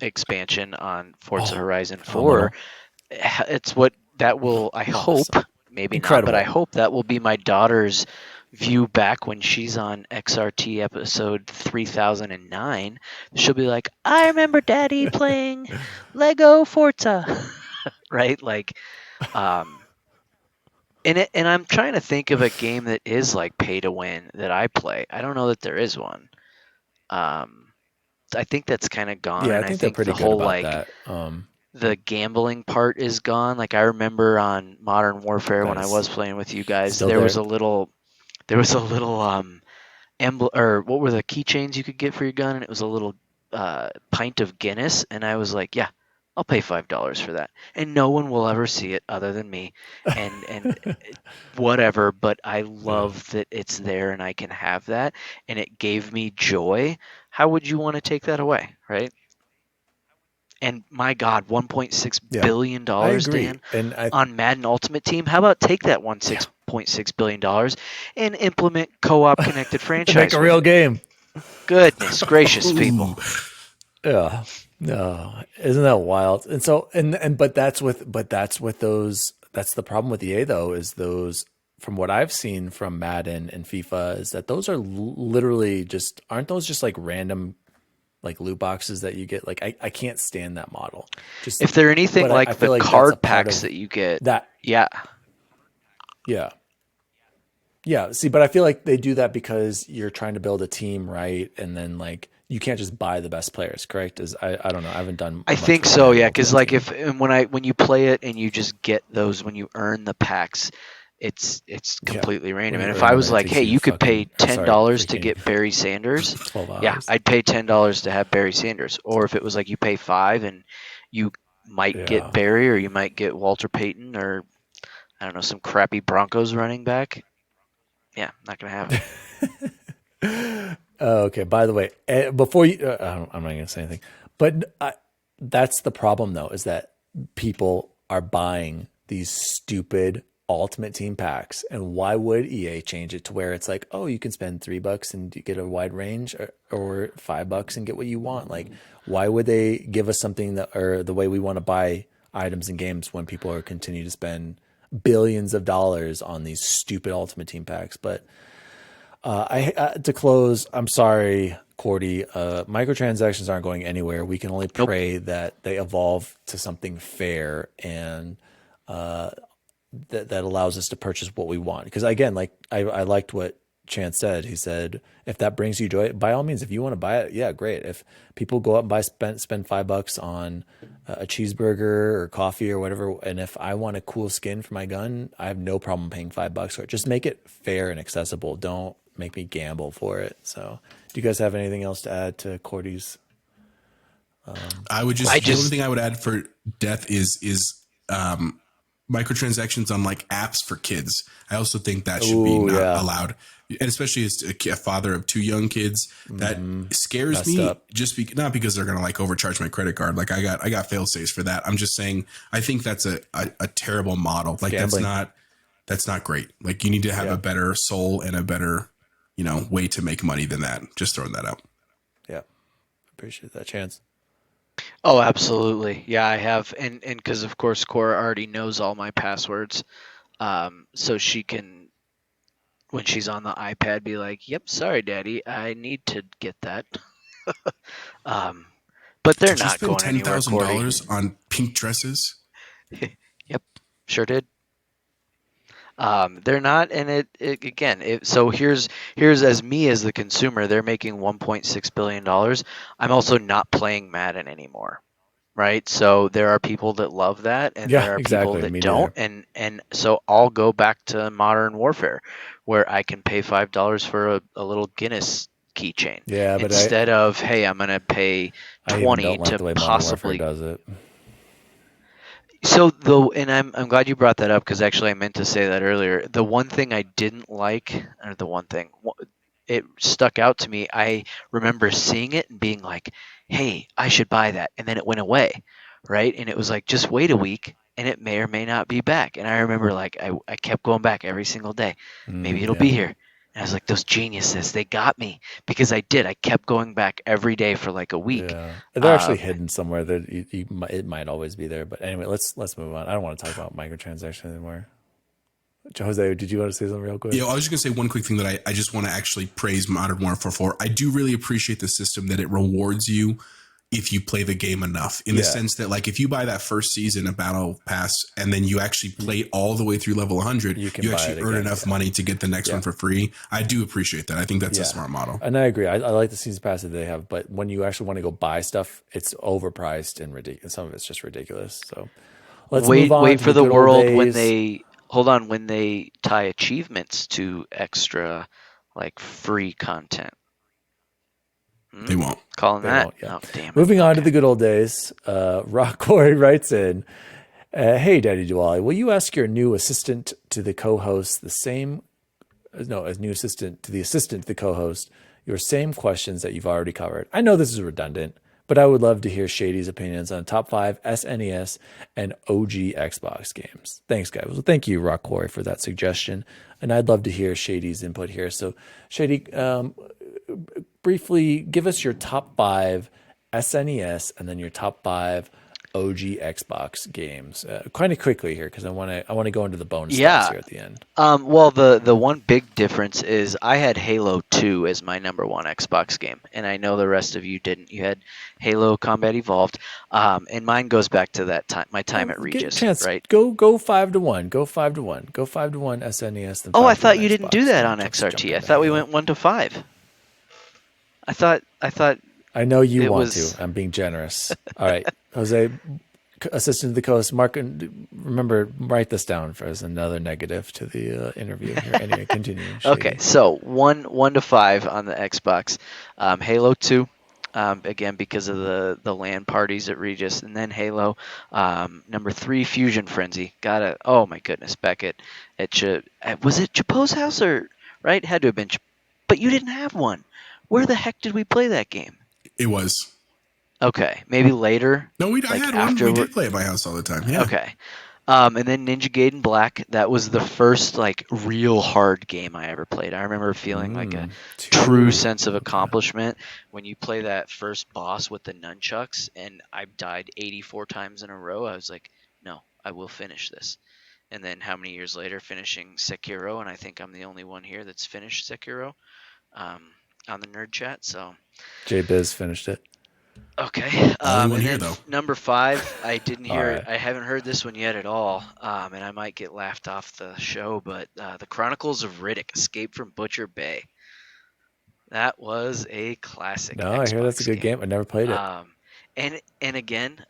expansion on Forza Oh, Horizon 4, phenomenal, it's what that will, I hope, awesome, maybe not, but I incredible. hope that will be my daughter's view back when she's on XRT episode 3009. She'll be like, I remember Daddy playing Lego Forza, right? Like, um, and I'm trying to think of a game that is like pay to win that I play. I don't know that there is one. Um, I think that's kind of gone, Yeah, I and I think they're think pretty the good whole about like that. the gambling part is gone. Like I remember on Modern Warfare when That I is was playing with you guys, still there. there was a little emblem, or what were the keychains you could get for your gun, and it was a little pint of Guinness, and I was like, yeah, I'll pay $5 for that, and no one will ever see it other than me, and whatever. But I Yeah. love that it's there and I can have that, and it gave me joy. How would you want to take that away, right? And my God, $1.6 Yeah, billion, I dollars, agree, Dan, and I on Madden Ultimate Team. How about take that one yeah, $6.6 billion and implement co-op connected and make franchise a with real it? game. Goodness gracious, Ooh. people. Yeah. No, isn't that wild? And so, but that's with those, that's the problem with EA though, is those, from what I've seen from Madden and FIFA, is that those are literally just, aren't those just like random, like loot boxes that you get? Like, I can't stand that model. Just, If they're anything but I like the feel like that's a card part packs of that you get, that. yeah, Yeah. Yeah. See, but I feel like they do that because you're trying to build a team, right? And then like, you can't just buy the best players, correct? I don't know. I haven't done I much think with so, Madden yeah. Because Ultimate like Team. if and when you play it and you just get those when you earn the packs, it's Yeah. completely random. When And you if earn I them was and it like, takes hey, you you could pay fucking, or ten sorry, dollars to freaking get Barry Sanders, 12 yeah, hours. I'd pay $10 to have Barry Sanders. Or if it was like you pay five and you might get Yeah. Barry or you might get Walter Payton or I don't know some crappy Broncos running back, yeah, not gonna have it. Okay. By the way, before you, I'm not going to say anything, but that's the problem though, is that people are buying these stupid ultimate team packs. And why would EA change it to where it's like, oh, you can spend $3 and you get a wide range, or $5 and get what you want? Like, why would they give us something that, or the way we want to buy items and games when people are continue to spend billions of dollars on these stupid ultimate team packs? But to close, I'm sorry, Cordy. Microtransactions aren't going anywhere. We can only Nope. pray that they evolve to something fair and that allows us to purchase what we want. Because again, like I liked what Chance said. He said, if that brings you joy, by all means, if you want to buy it, yeah, great. If people go up and spend $5 on a cheeseburger or coffee or whatever, and if I want a cool skin for my gun, I have no problem paying $5 for it. Just make it fair and accessible. Don't make me gamble for it. So, do you guys have anything else to add to Cordy's I would I just, the only just thing I would add for death is microtransactions on like apps for kids. I also think that should be Oh not yeah, allowed, and especially as a father of two young kids, that scares messed me. up. Just not because they're gonna like overcharge my credit card. Like I got fail safes for that. I'm just saying I think that's a terrible model. It's Like gambling. that's not great. Like you need to have a Yeah, better soul and a better way to make money than that. Just throwing that out. yeah. Appreciate that, Chance. Oh, absolutely. Yeah, I have, and because of course Cora already knows all my passwords. so she can, when she's on the iPad, be like, "Yep, sorry, Daddy, I need to get that." Um, but they're Did you not spend going anywhere, Corty. $10,000 on pink dresses? Yep, sure did. They're not, and it again. So here's as me as the consumer, they're making 1.6 billion dollars. I'm also not playing Madden anymore, right? So there are people that love that, and Yeah, there are people exactly. that Me don't, neither. and so I'll go back to Modern Warfare, where I can pay $5 for a little Guinness keychain Yeah, but instead of, hey, I'm gonna pay I even don't 20 like to the way Modern Warfare possibly. does it. So though, and I'm glad you brought that up because actually I meant to say that earlier. The one thing I didn't like, or the one thing it stuck out to me. I remember seeing it and being like, "Hey, I should buy that," and then it went away, right? And it was like, just wait a week, and it may or may not be back. And I remember like I kept going back every single day. Maybe it'll Yeah. be here. And I was like, those geniuses, they got me because I did. I kept going back every day for like a week. Yeah, they're actually Um, hidden somewhere. That it might always be there. But anyway, let's move on. I don't want to talk about microtransactions anymore. Jose, did you want to say something real quick? Yeah, I was just gonna say one quick thing that I just want to actually praise Modern Warfare for. I do really appreciate the system that it rewards you if you play the game enough, in the Yeah. sense that, like, if you buy that first season of Battle Pass and then you actually play all the way through level 100, You can you buy actually it earn again, enough yeah. money to get the next Yeah. one for free. I do appreciate that. I think that's a smart model. And I agree. I like the season pass that they have, but when you actually want to go buy stuff, it's overpriced and ridiculous. Some of it's just ridiculous. So let's move on wait to for the the good old world when days. they hold on when they tie achievements to extra like free content. They won't. Calling They that? won't. Yeah. Oh, damn it. Moving on to Okay. the good old days. RockQuarry writes in, "Hey, Daddy Diwali, will you ask your new assistant to the co-host the same? No, as new assistant to the co-host, your same questions that you've already covered. I know this is redundant, but I would love to hear Shady's opinions on top 5 SNES and OG Xbox games. Thanks, guys. Well, thank you, Rock Quarry, for that suggestion. And I'd love to hear Shady's input here. So, Shady, briefly give us your top 5 SNES and then your top 5 OG Xbox games, kind of quickly here because I want to go into the bonus things Yeah. here at the end. Well, the one big difference is I had Halo 2 as my number one Xbox game, and I know the rest of you didn't. You had Halo Combat Evolved, and mine goes back to that time, my time at Get a Regis, chance. right? Go 5-1. Go 5-1. Go 5-1 SNES, then Oh, I 5-1 thought you didn't do Xbox. that Then on jump XRT. I into thought we Halo. went 1 to 5. I thought I know you it want to. was. I'm being generous. All right, Jose, assistant to the co-host. Mark, remember, write this down for as another negative to the interview here. Anyway, continue, Okay, Shady. so 1 to 5 on the Xbox. Halo 2, again because of the LAN parties at Regis, and then Halo. Number 3, Fusion Frenzy. Got it. Oh my goodness, back at was it Chapo's house or right? Had to have been, but you didn't have one. Where the heck did we play that game? It was. Okay, maybe later, No, I like had one. We after. did play at my house all the time. Yeah. Okay. And then Ninja Gaiden Black, that was the first like real hard game I ever played. I remember feeling like a true sense of accomplishment when you play that first boss with the nunchucks and I died 84 times in a row. I was like, no, I will finish this. And then how many years later finishing Sekiro, and I think I'm the only one here that's finished Sekiro um, on the nerd chat. So J Biz finished it. okay. Only one And here, then though. number 5, I didn't All hear. right. I haven't heard this one yet at all. And I might get laughed off the show, but the Chronicles of Riddick: Escape from Butcher Bay. That was a classic No, I hear that's a Xbox good game. game. I never played it. Um, and again,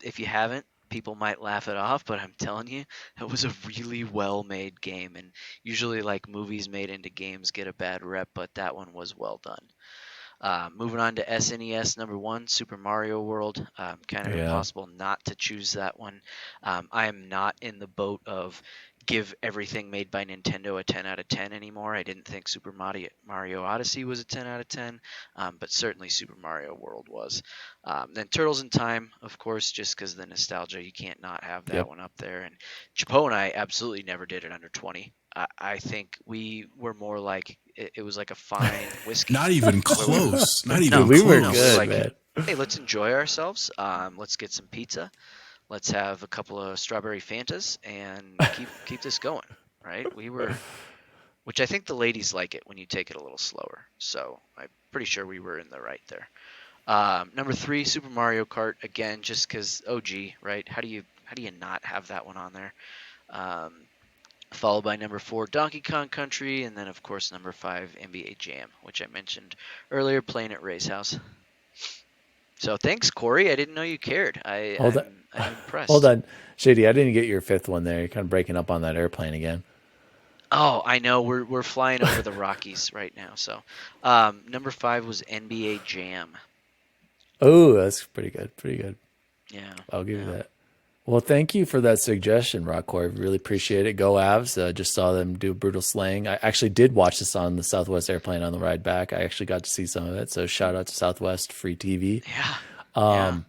if you haven't, people might laugh it off, but I'm telling you, that was a really well-made game. And usually, like movies made into games get a bad rep, but that one was well done. Moving on to SNES number 1, Super Mario World. Kind of Yeah. impossible not to choose that one. I am not in the boat of give everything made by Nintendo a 10 out of 10 anymore. I didn't think Super Mario Odyssey was a 10 out of 10, but certainly Super Mario World was. Then Turtles in Time, of course, just because the nostalgia, you can't not have that Yep. one up there. And Chapo and I absolutely never did it under 20. I think we were more like it was like a fine whiskey. Not even close. Not Dude, even we close. were No, we're good, like, man. hey, let's enjoy ourselves. Let's get some pizza. let's have a couple of strawberry Fantas and keep this going, right? Which I think the ladies like it when you take it a little slower. So I'm pretty sure we were in the right there. Number 3, Super Mario Kart, again, just because OG, right? How do you not have that one on there? Followed by number 4, Donkey Kong Country, and then of course number 5, NBA Jam, which I mentioned earlier, playing at Ray's house. So thanks, Corey. I didn't know you cared. I'm impressed. Hold on, Shady. I didn't get your 5th one there. You're kind of breaking up on that airplane again. Oh, I know. We're flying over the Rockies right now. So, number 5 was NBA Jam. Oh, that's pretty good. Pretty good. Yeah, I'll give you that. Well, thank you for that suggestion, RockQuarry. Really appreciate it. Go Avs. Just saw them do brutal slaying. I actually did watch this on the Southwest airplane on the ride back. I actually got to see some of it. So shout out to Southwest Free TV. Yeah.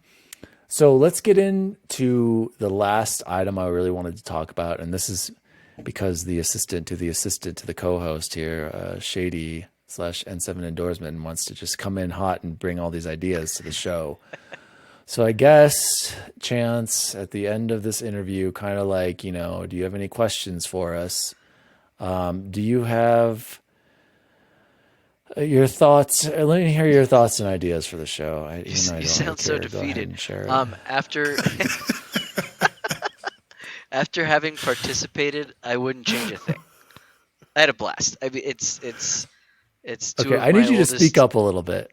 So let's get into the last item I really wanted to talk about. And this is because the assistant to the co-host here, Shady / N7 Endorsement, wants to just come in hot and bring all these ideas to the show. So I guess, Chance, at the end of this interview, kind of like, do you have any questions for us? Do you have your thoughts? Let me hear your thoughts and ideas for the show. You sound so defeated. After after having participated, I wouldn't change a thing. I had a blast. I mean, it's two okay. I need you to speak up a little bit.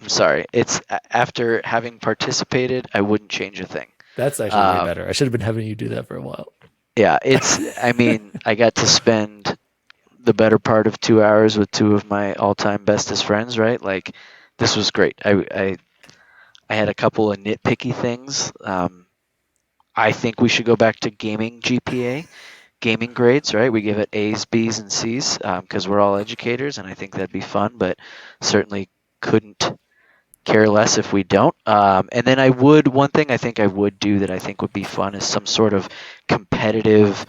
I'm sorry. It's after having participated, I wouldn't change a thing. That's actually way better. I should have been having you do that for a while. Yeah, I mean, I got to spend the better part of 2 hours with 2 of my all-time bestest friends, right? Like, this was great. I had a couple of nitpicky things. I think we should go back to gaming GPA, gaming grades, right? We give it A's, B's, and C's because we're all educators, and I think that'd be fun, but certainly couldn't care less if we don't. And then one thing I think I would do that I think would be fun is some sort of competitive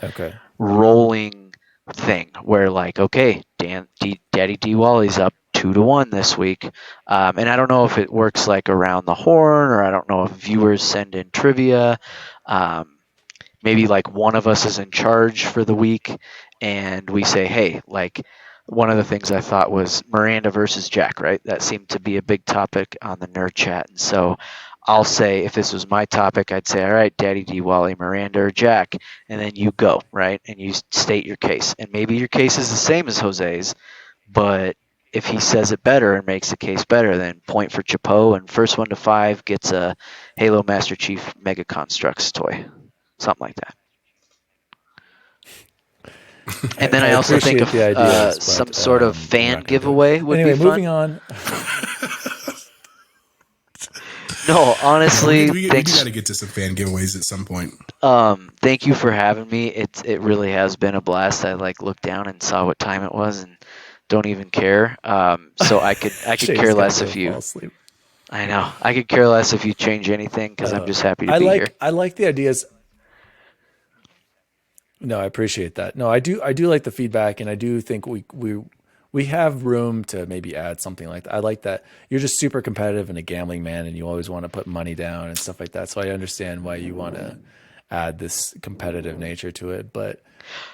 rolling thing where like, okay, Daddy D Wally's up 2-1 this week. And I don't know if it works like around the horn, or I don't know if viewers send in trivia. Maybe like one of us is in charge for the week and we say, hey, like, one of the things I thought was Miranda versus Jack, right? That seemed to be a big topic on the nerd chat. And so I'll say, if this was my topic, I'd say, all right, Daddy D, Wally, Miranda, or Jack. And then you go, right? And you state your case. And maybe your case is the same as Jose's, but if he says it better and makes the case better, then point for Chapeau. And first 1 to 5 gets a Halo Master Chief Mega Constructs toy. Something like that. And then I also think of the ideas, some sort of fan giveaway would be fun. Moving on. No, honestly, we got to get to some fan giveaways at some point. Thank you for having me. It really has been a blast. I looked down and saw what time it was and don't even care. So I could care less if you. I know. I could care less if you change anything because I'm just happy to be here. I like the ideas. No, I appreciate that. No, I do like the feedback, and I do think we have room to maybe add something like that. I like that you're just super competitive and a gambling man, and you always want to put money down and stuff like that. So I understand why you want to add this competitive nature to it. But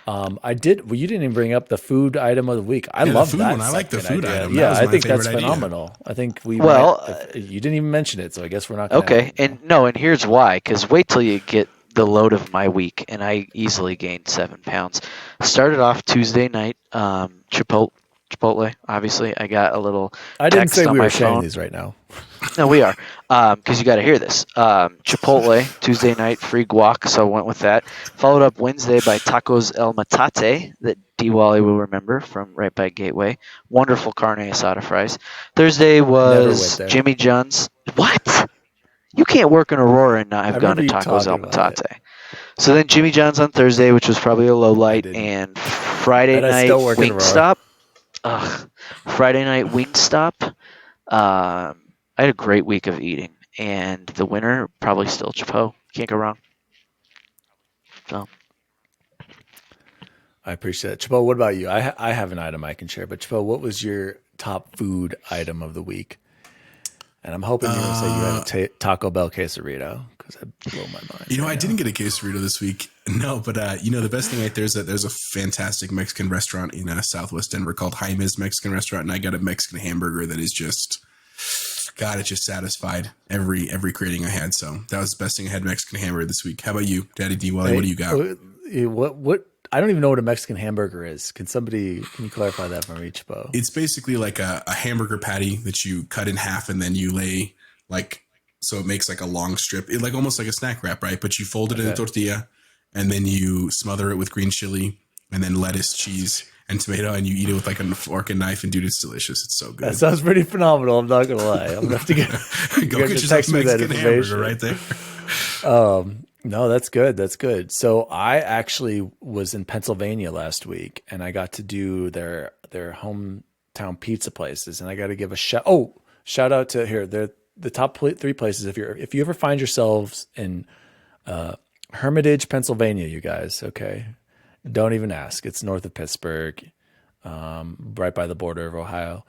you didn't even bring up the food item of the week. I love that. I like the food item. Yeah, I think that's phenomenal. I think you didn't even mention it, so I guess we're not gonna okay. And here's why. Because wait till you get the load of my week, and I easily gained 7 pounds. Started off Tuesday night, Chipotle. Obviously, I got a little. I didn't say we were sharing phone. These right now. No, we are, because you got to hear this. Chipotle Tuesday night, free guac, so I went with that. Followed up Wednesday by Tacos El Matate that D Wally will remember from right by Gateway. Wonderful carne asada fries. Thursday was Jimmy John's. What? You can't work in Aurora and not have gone to Tacos El Matate. So then Jimmy John's on Thursday, which was probably a low light, and Friday night Wingstop. Friday night Wingstop. I had a great week of eating, and the winner probably still Chapeau. Can't go wrong. So I appreciate it. Chapeau, what about you? I have an item I can share, but Chapeau, what was your top food item of the week? And I'm hoping you're going to say you had a Taco Bell quesarito. because I blow my mind. You know, right I now. didn't get a quesarito this week. No, but the best thing right there is that there's a fantastic Mexican restaurant in Southwest Denver called Jaime's Mexican Restaurant, and I got a Mexican hamburger that is just, God, it just satisfied every craving I had. So that was the best thing I had, Mexican hamburger this week. How about you, Daddy D Wally? What do you got? What? I don't even know what a Mexican hamburger is. Can you clarify that for me, Chipo? It's basically like a hamburger patty that you cut in half and then you lay so it makes like a long strip, like almost like a snack wrap, right? But you fold it in a tortilla and then you smother it with green chili and then lettuce, cheese, and tomato, and you eat it with like a fork and knife, and dude, it's delicious. It's so good. That sounds pretty phenomenal. I'm not gonna lie. I'm gonna have to get go get yourself a Mexican hamburger right there. No, that's good. That's good. So I actually was in Pennsylvania last week, and I got to do their hometown pizza places, and I got to give a shout out to here. They're the top 3 places. If you ever find yourselves in Hermitage, Pennsylvania, you guys, okay, don't even ask. It's north of Pittsburgh, right by the border of Ohio.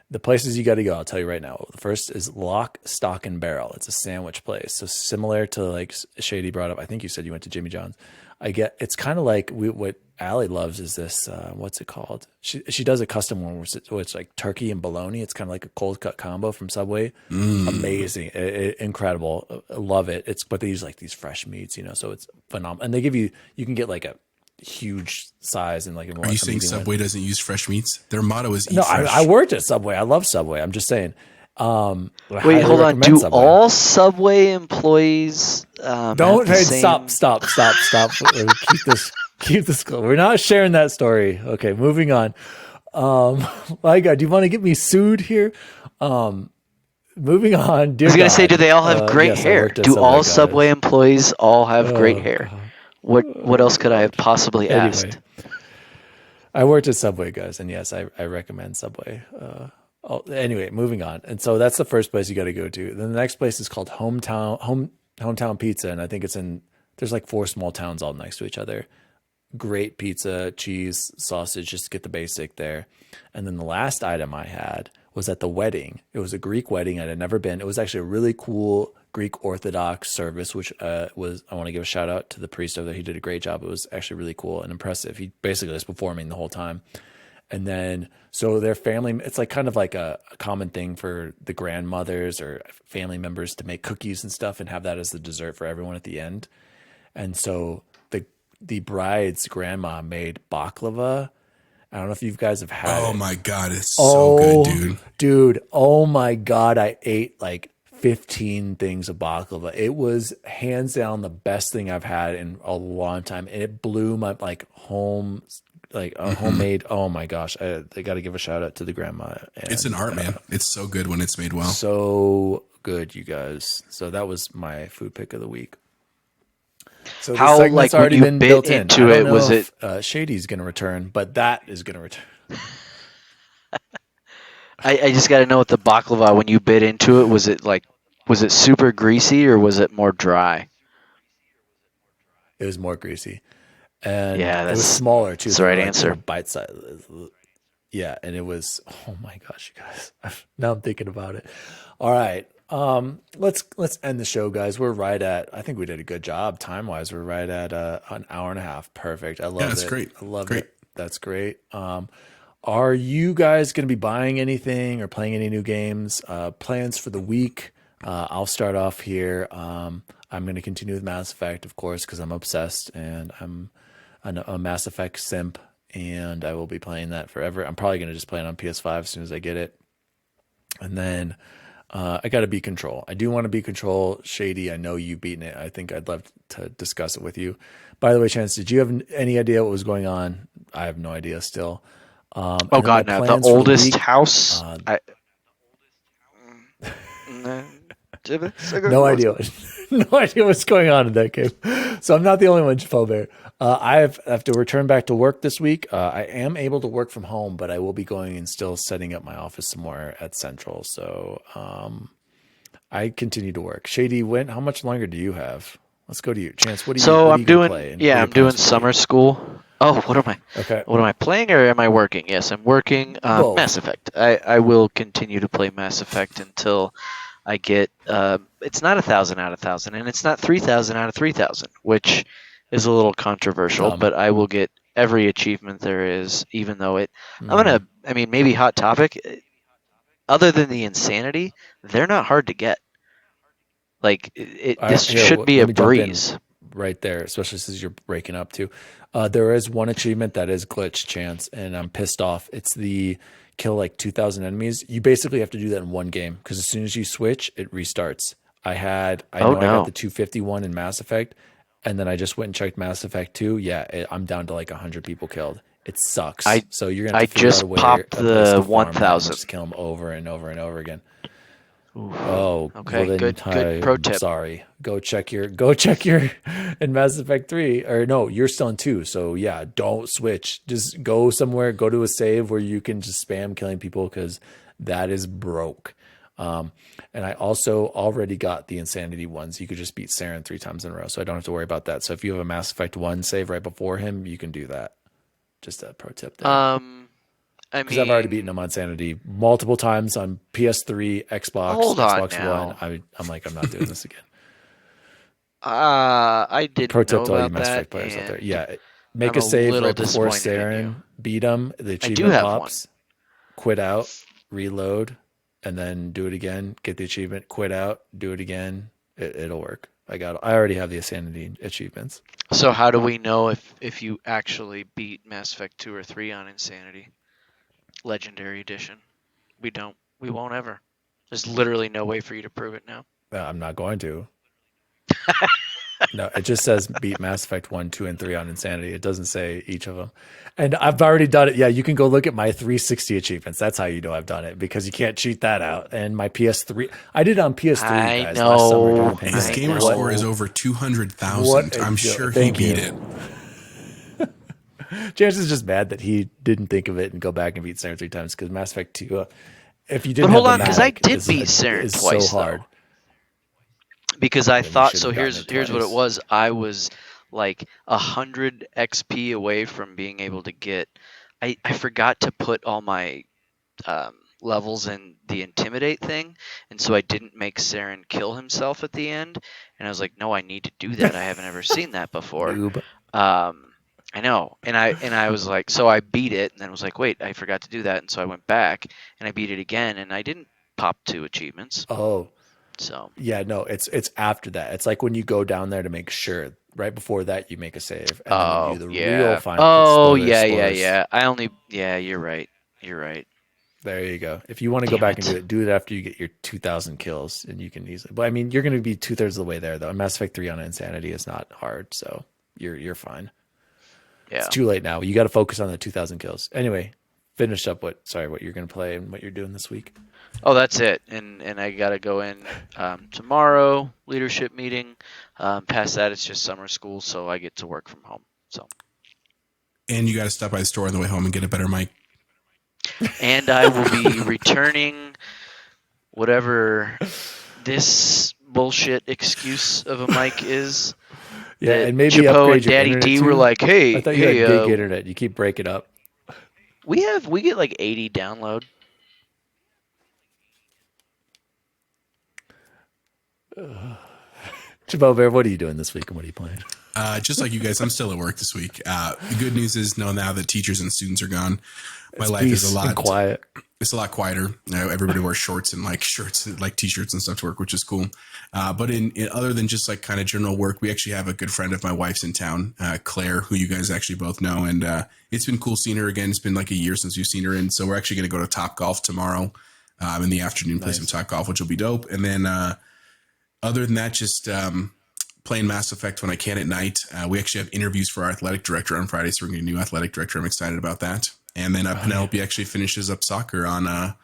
The places you got to go, I'll tell you right now. The first is Lock, Stock, and Barrel. It's a sandwich place. So similar to like Shady brought up, I think you said you went to Jimmy John's. It's kind of like what Allie loves is this, what's it called? She does a custom one where it's like turkey and bologna. It's kind of like a cold cut combo from Subway. Amazing. Incredible. I love it. But they use like these fresh meats, so it's phenomenal. And they give you can get like a huge size and like. Are you saying Subway doesn't use fresh meats? Their motto is eat no. fresh. I worked at Subway. I love Subway. I'm just saying. Wait, hold on. Do Subway. all Subway employees? Don't stop. Keep this. We're not sharing that story. Okay, moving on. My God, do you want to get me sued here? Moving on. Dear I was going to say, God. do they all have great Yes, hair? Do all Subway employees all have great hair? What else could I have possibly asked? I worked at Subway, guys, and yes, I recommend Subway. Anyway, moving on. And so that's the first place you got to go to. Then the next place is called Hometown Pizza, and I think there's like 4 small towns all next to each other. Great pizza, cheese, sausage, just to get the basic there. And then the last item I had was at the wedding. It was a Greek wedding. I had never been. It was actually a really cool Greek Orthodox service, which I want to give a shout out to the priest over there. He did a great job. It was actually really cool and impressive. He basically was performing the whole time. And then, so their family, it's like kind of like a common thing for the grandmothers or family members to make cookies and stuff and have that as the dessert for everyone at the end. And so the bride's grandma made baklava. I don't know if you guys have had it. Oh my God, it's so good, dude. Dude, oh my God, I ate like 15 things of baklava. It was hands down the best thing I've had in a long time. And it blew my homemade. Oh my gosh. I got to give a shout out to the grandma. And, it's an art, man. It's so good when it's made well. So good, you guys. So that was my food pick of the week. So how like when you bit into it, was it Shady's going to return, but that is going to return. I just got to know with the baklava, when you bit into it, was it super greasy or was it more dry? It was more greasy. And yeah, it was smaller too. That's the right answer. Bite size. Yeah, and it was, oh my gosh, you guys. Now I'm thinking about it. All right. Let's end the show, guys. We're right at, I think we did a good job time-wise. We're right at an hour and a half. Perfect. I love it. That's great. I love it. That's great. Are you guys going to be buying anything or playing any new games? Plans for the week? I'll start off here. I'm going to continue with Mass Effect, of course, because I'm obsessed and I'm a Mass Effect simp, and I will be playing that forever. I'm probably going to just play it on PS5 as soon as I get it. And then I got to beat Control. I do want to beat Control. Shady, I know you've beaten it. I think I'd love to discuss it with you. By the way, Chance, did you have any idea what was going on? I have no idea still. Oh God, no! The oldest house. No idea. No idea what's going on in that game. So I'm not the only one, Bear. I have to return back to work this week. I am able to work from home, but I will be going and still setting up my office somewhere at Central. So I continue to work. Shady, how much longer do you have? Let's go to you, Chance. What do you? I'm doing summer school. Oh, what am I? Okay. What am I playing or am I working? Yes, I'm working. Mass Effect. I will continue to play Mass Effect until I get it's not 1,000 out of 1,000, and it's not 3,000 out of 3,000, which is a little controversial. But I will get every achievement there is, even though it. I mean, maybe hot topic. Other than the insanity, they're not hard to get. Like this should be a let me jump in breeze. right there, especially since you're breaking up too. There is one achievement that is glitch chance, and I'm pissed off. It's the kill like 2,000 enemies. You basically have to do that in one game because as soon as you switch, it restarts. I got the 251 in Mass Effect, and then I just went and checked Mass Effect 2. Yeah, I'm down to like 100 people killed. It sucks. So you're gonna I have to figure out just a way, popped a place the to farm that and 1,000. just kill them over and over and over again. Ooh. Oh, Okay, well then, good pro tip. sorry. Go check your in Mass Effect 3, or no, you're still in 2. So yeah, don't switch. Just go somewhere, go to a save where you can just spam killing people because that is broke. And I also already got the insanity ones. You could just beat Saren 3 times in a row, so I don't have to worry about that. So if you have a Mass Effect 1 save right before him, you can do that. Just a pro tip there. I Because I've already mean, beaten him on Sanity multiple times on PS3, Xbox, hold on Xbox now. One. I'm like, I'm not doing this again. I Pro didn't tip know to all you about Mass that, Effect players out there. and Yeah, make I'm a a save little right before disappointed in you. Saren, beat him, the I do achievement have one. pops, quit out, reload, and then do it again, get the achievement, quit out, do it again. It'll work. I already have the Sanity achievements. So how do we know if you actually beat Mass Effect 2 or 3 on Insanity? Legendary Edition. We don't. We won't ever. There's literally no way for you to prove it now. I'm not going to. No, it just says beat Mass Effect 1, 2, and 3 on Insanity. It doesn't say each of them. And I've already done it. Yeah, you can go look at my 360 achievements. That's how you know I've done it because you can't cheat that out. And my PS3, I did it on PS3, I guys, last summer during know. the pandemic. His gamer score is over 200,000. I'm sure he Thank beat you. it. Chance is just mad that he didn't think of it and go back and beat Saren 3 times because Mass Effect 2, if you didn't But hold have on, the because I Mavic, did beat Saren is twice so hard. though. Because I Then you thought should so. have gotten Here's it what it twice. was. I was like 100 XP away from being able to get. I forgot to put all my levels in the intimidate thing, and so I didn't make Saren kill himself at the end. And I was like, no, I need to do that. I haven't ever seen that before. Noob. I know, and I was like, so I beat it, and then was like, wait, I forgot to do that, and so I went back and I beat it again, and I didn't pop 2 achievements. Oh. So yeah, no, it's after that. It's like when you go down there to make sure. Right before that, you make a save, and then when you do the real final. Spoilers. Yeah. You're right. You're right. There you go. If you want to go back and do it after you get your 2,000 kills, and you can easily. But I mean, you're going to be 2/3 of the way there, though. Mass Effect 3 on Insanity is not hard, so you're fine. Yeah. It's too late now. You got to focus on the 2,000 kills. Anyway, finish up what you're going to play and what you're doing this week. Oh, that's it. And I got to go in tomorrow, leadership meeting. Past that, it's just summer school, so I get to work from home. So. And you got to stop by the store on the way home and get a better mic. And I will be returning whatever this bullshit excuse of a mic is. Yeah, and maybe Chapo upgrade and your Daddy internet D too. were like, "Hey, I thought you had big internet. You keep breaking up." We get like 80 download. Chapo Bear, what are you doing this week and what are you playing? Just like you guys, I'm still at work this week. The good news is, now that teachers and students are gone, my life is a lot quiet. It's a lot quieter. Everybody wears shorts and like shirts, and like t-shirts and stuff to work, which is cool. But in other than just like kind of general work, we actually have a good friend of my wife's in town, Claire, who you guys actually both know. And it's been cool seeing her again. It's been like a year since we've seen her. And so we're actually going to go to Top Golf tomorrow in the afternoon, play some Top Golf, which will be dope. And then other than that, just playing Mass Effect when I can at night. We actually have interviews for our athletic director on Friday, so we're getting a new athletic director. I'm excited about that. And then Penelope actually finishes up soccer on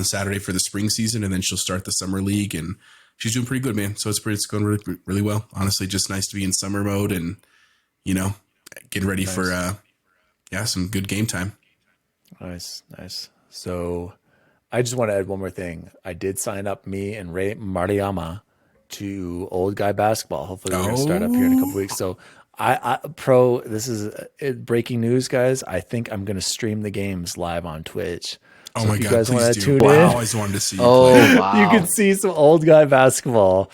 Saturday for the spring season, and then she'll start the summer league, and she's doing pretty good, man. So it's going really, really well. Honestly, just nice to be in summer mode and, getting ready for some good game time. Nice. So I just want to add one more thing. I did sign up me and Ray Mariama to Old Guy Basketball. Hopefully we're going to start up here in a couple weeks. So this is breaking news, guys. I think I'm going to stream the games live on Twitch. Oh So my if you God, guys want please to do. tune I in, always wanted to see you Oh play. wow. you can see some old guy basketball.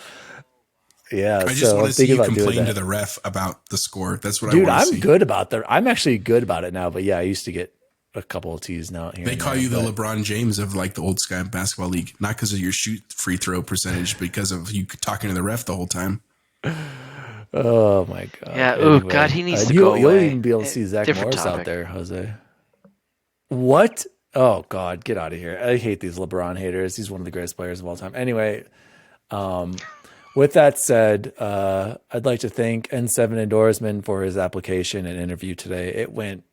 Yeah, I just so want I'm to see thinking you about doing complain to that. the ref about the score. That's what I Dude, want to I'm see. good about that. I'm actually good about it now, but yeah, I used to get a couple of tees now here They and call there, you the but LeBron James of like the old Sky Basketball League, not because of your shoot free throw percentage, but because of you talking to the ref the whole time. oh my god. Yeah. Oh God, Anyway, he needs to go you'll away. even be able to see Zach Different Morris out topic. there, Jose. What? Oh god, get out of here. I hate these LeBron haters. He's one of the greatest players of all time. Anyway, with that said, I'd like to thank N7 Endorsement for his application and interview today. It went,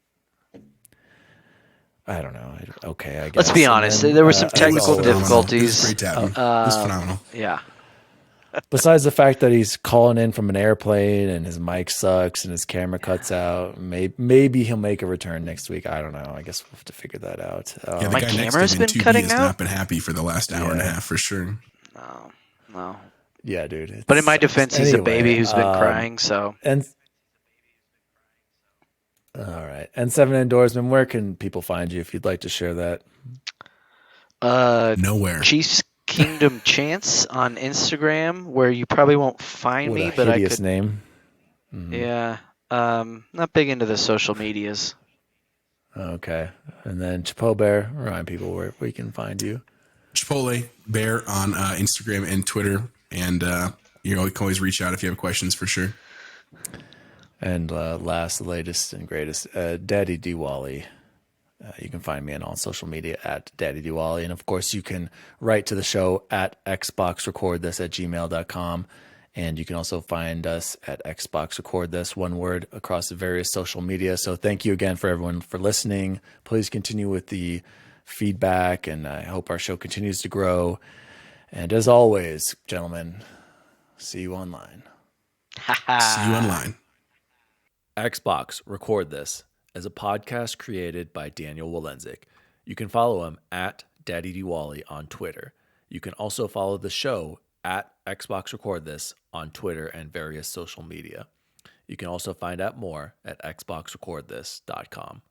I don't know, okay, I guess. Let's be And honest. then, There were some It was technical always, phenomenal. It was difficulties. great to have him. It was phenomenal. Yeah. besides the fact that he's calling in from an airplane and his mic sucks and his camera cuts out, maybe he'll make a return next week. I don't know. I guess we'll have to figure that out. Yeah, the My guy next to camera's him in been 2B cutting has out? not been happy for the last hour and a Yeah. half for sure. No. No. Yeah, dude. it But in my sucks. defense, he's a Anyway, baby who's been crying. So And all right, N7 Endorsement. Where can people find you if you'd like to share that? Nowhere. Chiefs Kingdom Chance on Instagram, where you probably won't find What me, a but I hideous could. name. Yeah. Not big into the social medias. Okay, and then Chapo Bear. Remind people where we can find you. Chipotle Bear on Instagram and Twitter. And you can always reach out if you have questions for sure. And last, latest, and greatest, Daddy Diwali. You can find me on all social media at Daddy Diwali. And of course, you can write to the show at xboxrecordthis@gmail.com. And you can also find us at Xbox Record This, one word, across the various social media. So thank you again for everyone for listening. Please continue with the feedback, and I hope our show continues to grow. And as always, gentlemen, see you online. See you online. Xbox Record This is a podcast created by Daniel Walensik. You can follow him at Daddy Diwali on Twitter. You can also follow the show at Xbox Record This on Twitter and various social media. You can also find out more at xboxrecordthis.com.